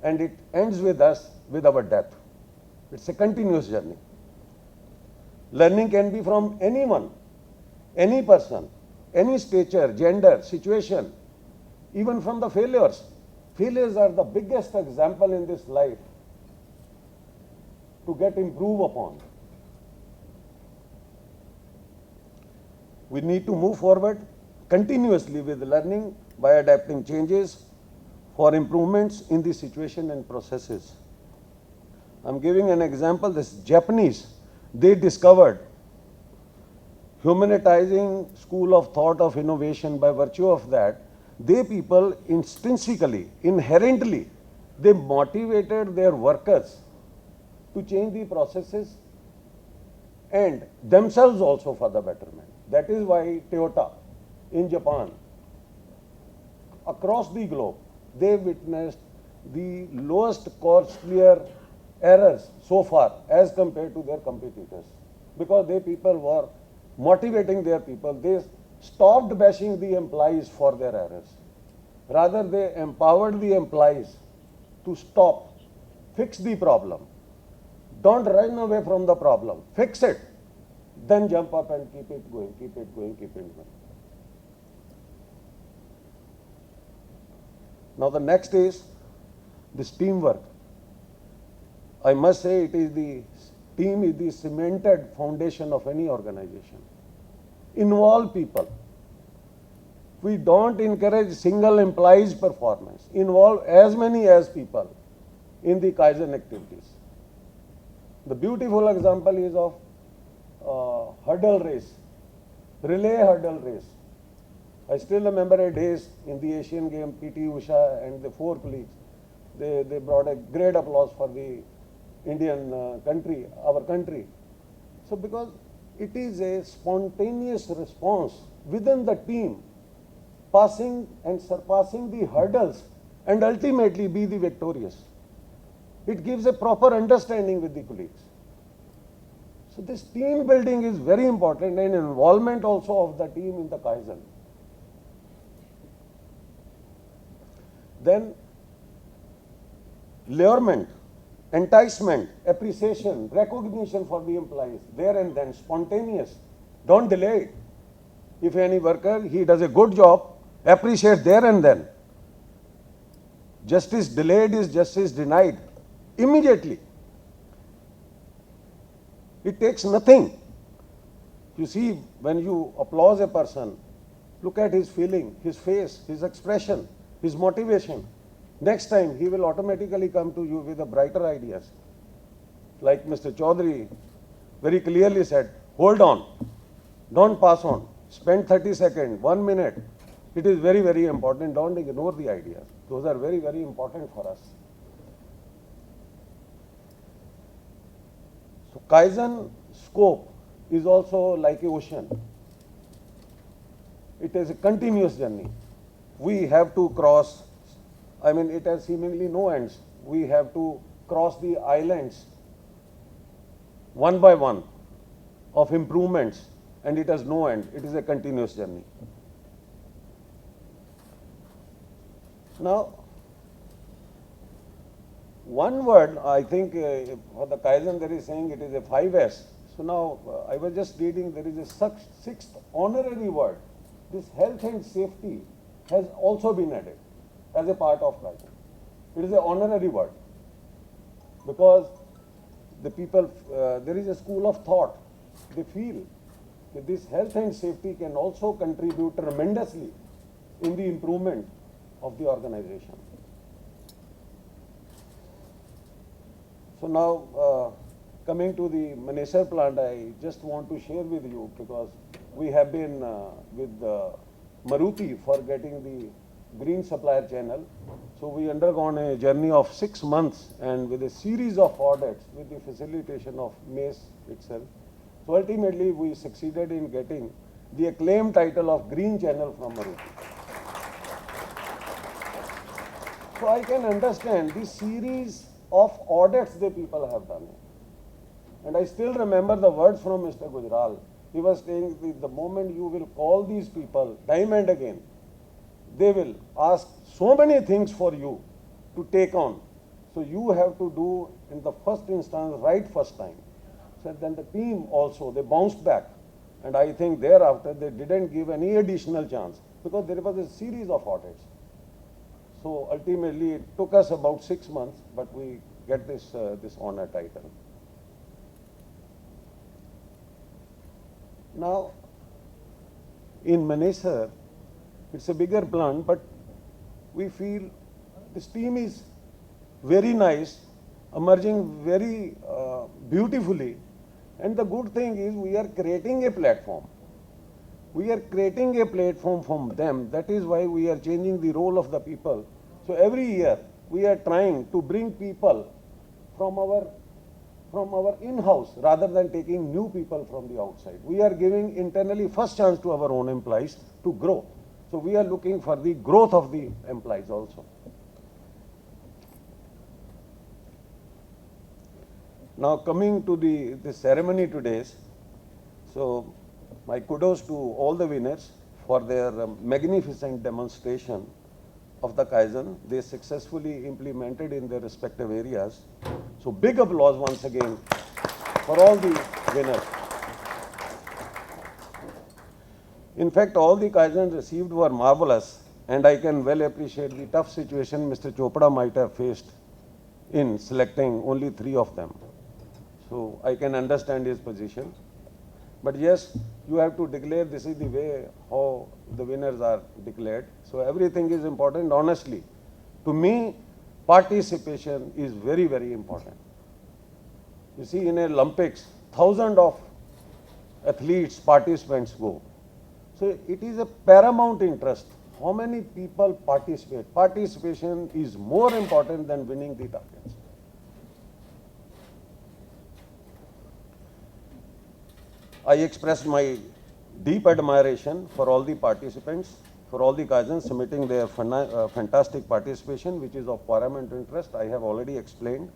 Speaker 15: and it ends with us with our death. It's a continuous journey. Learning can be from anyone, any person, any stature, gender, situation, even from the failures. Failures are the biggest example in this life to get improved upon. We need to move forward continuously with learning by adapting changes for improvements in the situation and processes. I'm giving an example. This Japanese, they discovered humanitizing school of thought of innovation. By virtue of that, they people intrinsically, inherently, they motivated their workers to change the processes and themselves also for the betterment. That is why Toyota in Japan, across the globe, they witnessed the lowest costlier errors so far as compared to their competitors, because they people were motivating their people. They stopped bashing the employees for their errors. Rather, they empowered the employees to stop, fix the problem. Don't run away from the problem. Fix it. Then jump up and keep it going, keep it going, keep it going. Now the next is this teamwork. I must say it is the team is the cemented foundation of any organization. Involve people. We don't encourage single employee's performance. Involve as many as people in the Kaizen activities. The beautiful example is of hurdle race, relay hurdle race. I still remember a days in the Asian Games, PT Usha and the 4 colleagues, they brought a great applause for the Indian country, our country. So because it is a spontaneous response within the team, passing and surpassing the hurdles and ultimately be the victorious. It gives a proper understanding with the colleagues. So this team building is very important, and involvement also of the team in the Kaizen. Then lurement, enticement, appreciation, recognition for the employees, there and then, spontaneous. Don't delay it. If any worker, he does a good job, appreciate there and then. Justice delayed is justice denied. Immediately. It takes nothing. You see, when you applaud a person, look at his feeling, his face, his expression, his motivation. Next time, he will automatically come to you with the brighter ideas. Like Mr. Chaudhary very clearly said, hold on, don't pass on. Spend 30 seconds, 1 minute. It is very, very important. Don't ignore the ideas. Those are very, very important for us. So Kaizen scope is also like an ocean. It is a continuous journey. We have to cross, I mean, it has seemingly no ends. We have to cross the islands one by one of improvements, and it has no end. It is a continuous journey. Now, one word, I think for the Kaizen there is saying it is a 5S. So now I was just reading, there is a sixth honorary word. This health and safety has also been added as a part of Kaizen. It is an honorary word because the people, there is a school of thought. They feel that this health and safety can also contribute tremendously in the improvement of the organization. So now, coming to the Manesar plant, I just want to share with you because we have been with Maruti for getting the green supplier channel. So we undergone a journey of 6 months and with a series of audits with the facilitation of MACE itself. So ultimately we succeeded in getting the acclaimed title of Green Channel from Maruti. So I can understand this series of audits the people have done. And I still remember the words from Mr. Gujral. He was saying the moment you will call these people time and again, they will ask so many things for you to take on. So you have to do in the first instance right first time. So then the team also, they bounced back. And I think thereafter they didn't give any additional chance because there was a series of audits. So ultimately it took us about 6 months, but we get this honor title. Now, in Manesar, it's a bigger plant, but we feel this team is very nice, emerging very beautifully. And the good thing is we are creating a platform. We are creating a platform from them. That is why we are changing the role of the people. So every year we are trying to bring people from our in-house rather than taking new people from the outside. We are giving internally first chance to our own employees to grow. So we are looking for the growth of the employees also. Now coming to the ceremony today, so my kudos to all the winners for their magnificent demonstration of the Kaizen. They successfully implemented in their respective areas. So big applause once again for all the winners. In fact, all the Kaizens received were marvelous, and I can well appreciate the tough situation Mr. Chopra might have faced in selecting only 3 of them. So I can understand his position. But yes, you have to declare, this is the way how the winners are declared. So everything is important, honestly. To me, participation is very, very important. You see, in Olympics, thousands of athletes, participants go. So it is a paramount interest. How many people participate? Participation is more important than winning the targets. I express my deep admiration for all the participants, for all the Kaizens submitting their fantastic participation, which is of paramount interest. I have already explained.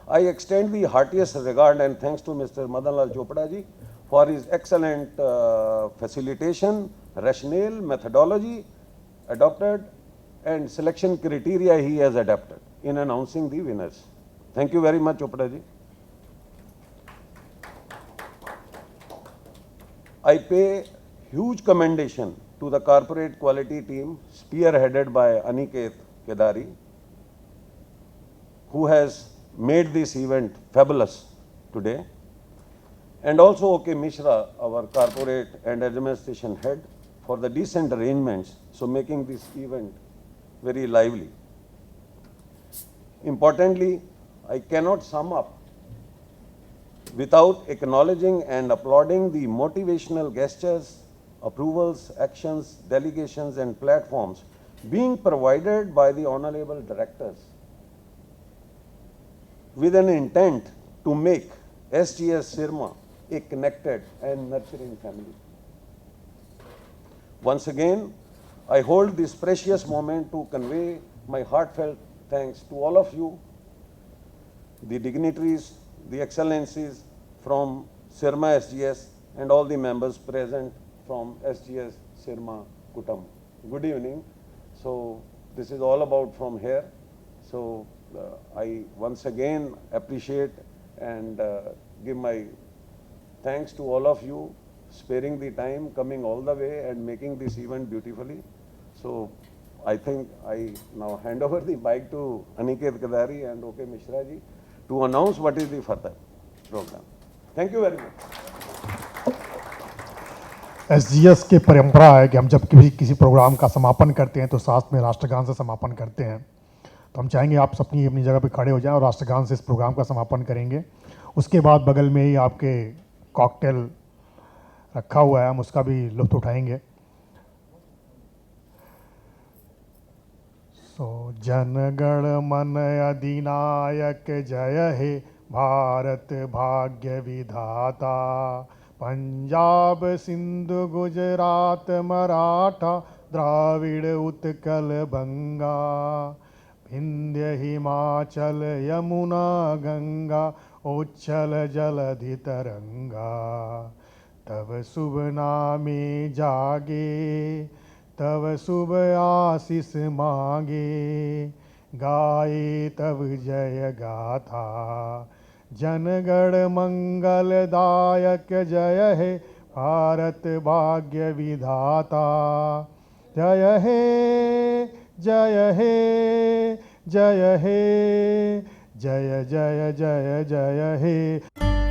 Speaker 15: I extend the heartiest regard and thanks to Mr. Madan Lal Chopra ji for his excellent facilitation, rationale, methodology adopted, and selection criteria he has adapted in announcing the winners. Thank you very much, Chopra ji. I pay huge commendation to the corporate quality team spearheaded by Aniket Kedari, who has made this event fabulous today, and also OK Mishra, our corporate and administration head, for the decent arrangements, so making this event very lively. Importantly, I cannot sum up without acknowledging and applauding the motivational gestures, approvals, actions, delegations and platforms being provided by the honorable directors with an intent to make SGS Sirma a connected and nurturing family. Once again, I hold this precious moment to convey my heartfelt thanks to all of you, the dignitaries, the excellencies from Sirma SGS and all the members present from SGS Sirma Kutam. Good evening. So this is all about from here. So I once again appreciate and give my thanks to all of you sparing the time, coming all the way and making this event beautifully. So I think I now hand over the mic to Aniket Kadari and OK Mishra ji to announce what is the further program. Thank you very much.
Speaker 1: SGS की परंपरा है कि हम जब किसी programme का समापन करते हैं तो साथ में राष्ट्रगान से समापन करते हैं। तो हम चाहेंगे आप अपनी अपनी जगह पे खड़े हो जाएं और राष्ट्रगान से इस प्रोग्राम का समापन करेंगे। उसके बाद बगल में ही आपके कॉकटेल रखा हुआ है, हम उसका भी लुत्फ़ उठाएंगे। जनगण मन अधिनायक जय हे भारत भाग्य विधाता, पंजाब सिंधु गुजरात मराठा द्राविड़ उत्कल बंगा, विंध्य हिमाचल यमुना गंगा उच्छल जलधि तरंगा, तब शुभ नामे जागे तब शुभ आशीष मांगे, गाए तब जय गाथा, जनगण मंगलदायक जय हे भारत भाग्य विधाता, जय हे जय हे जय हे जय जय जय जय हे।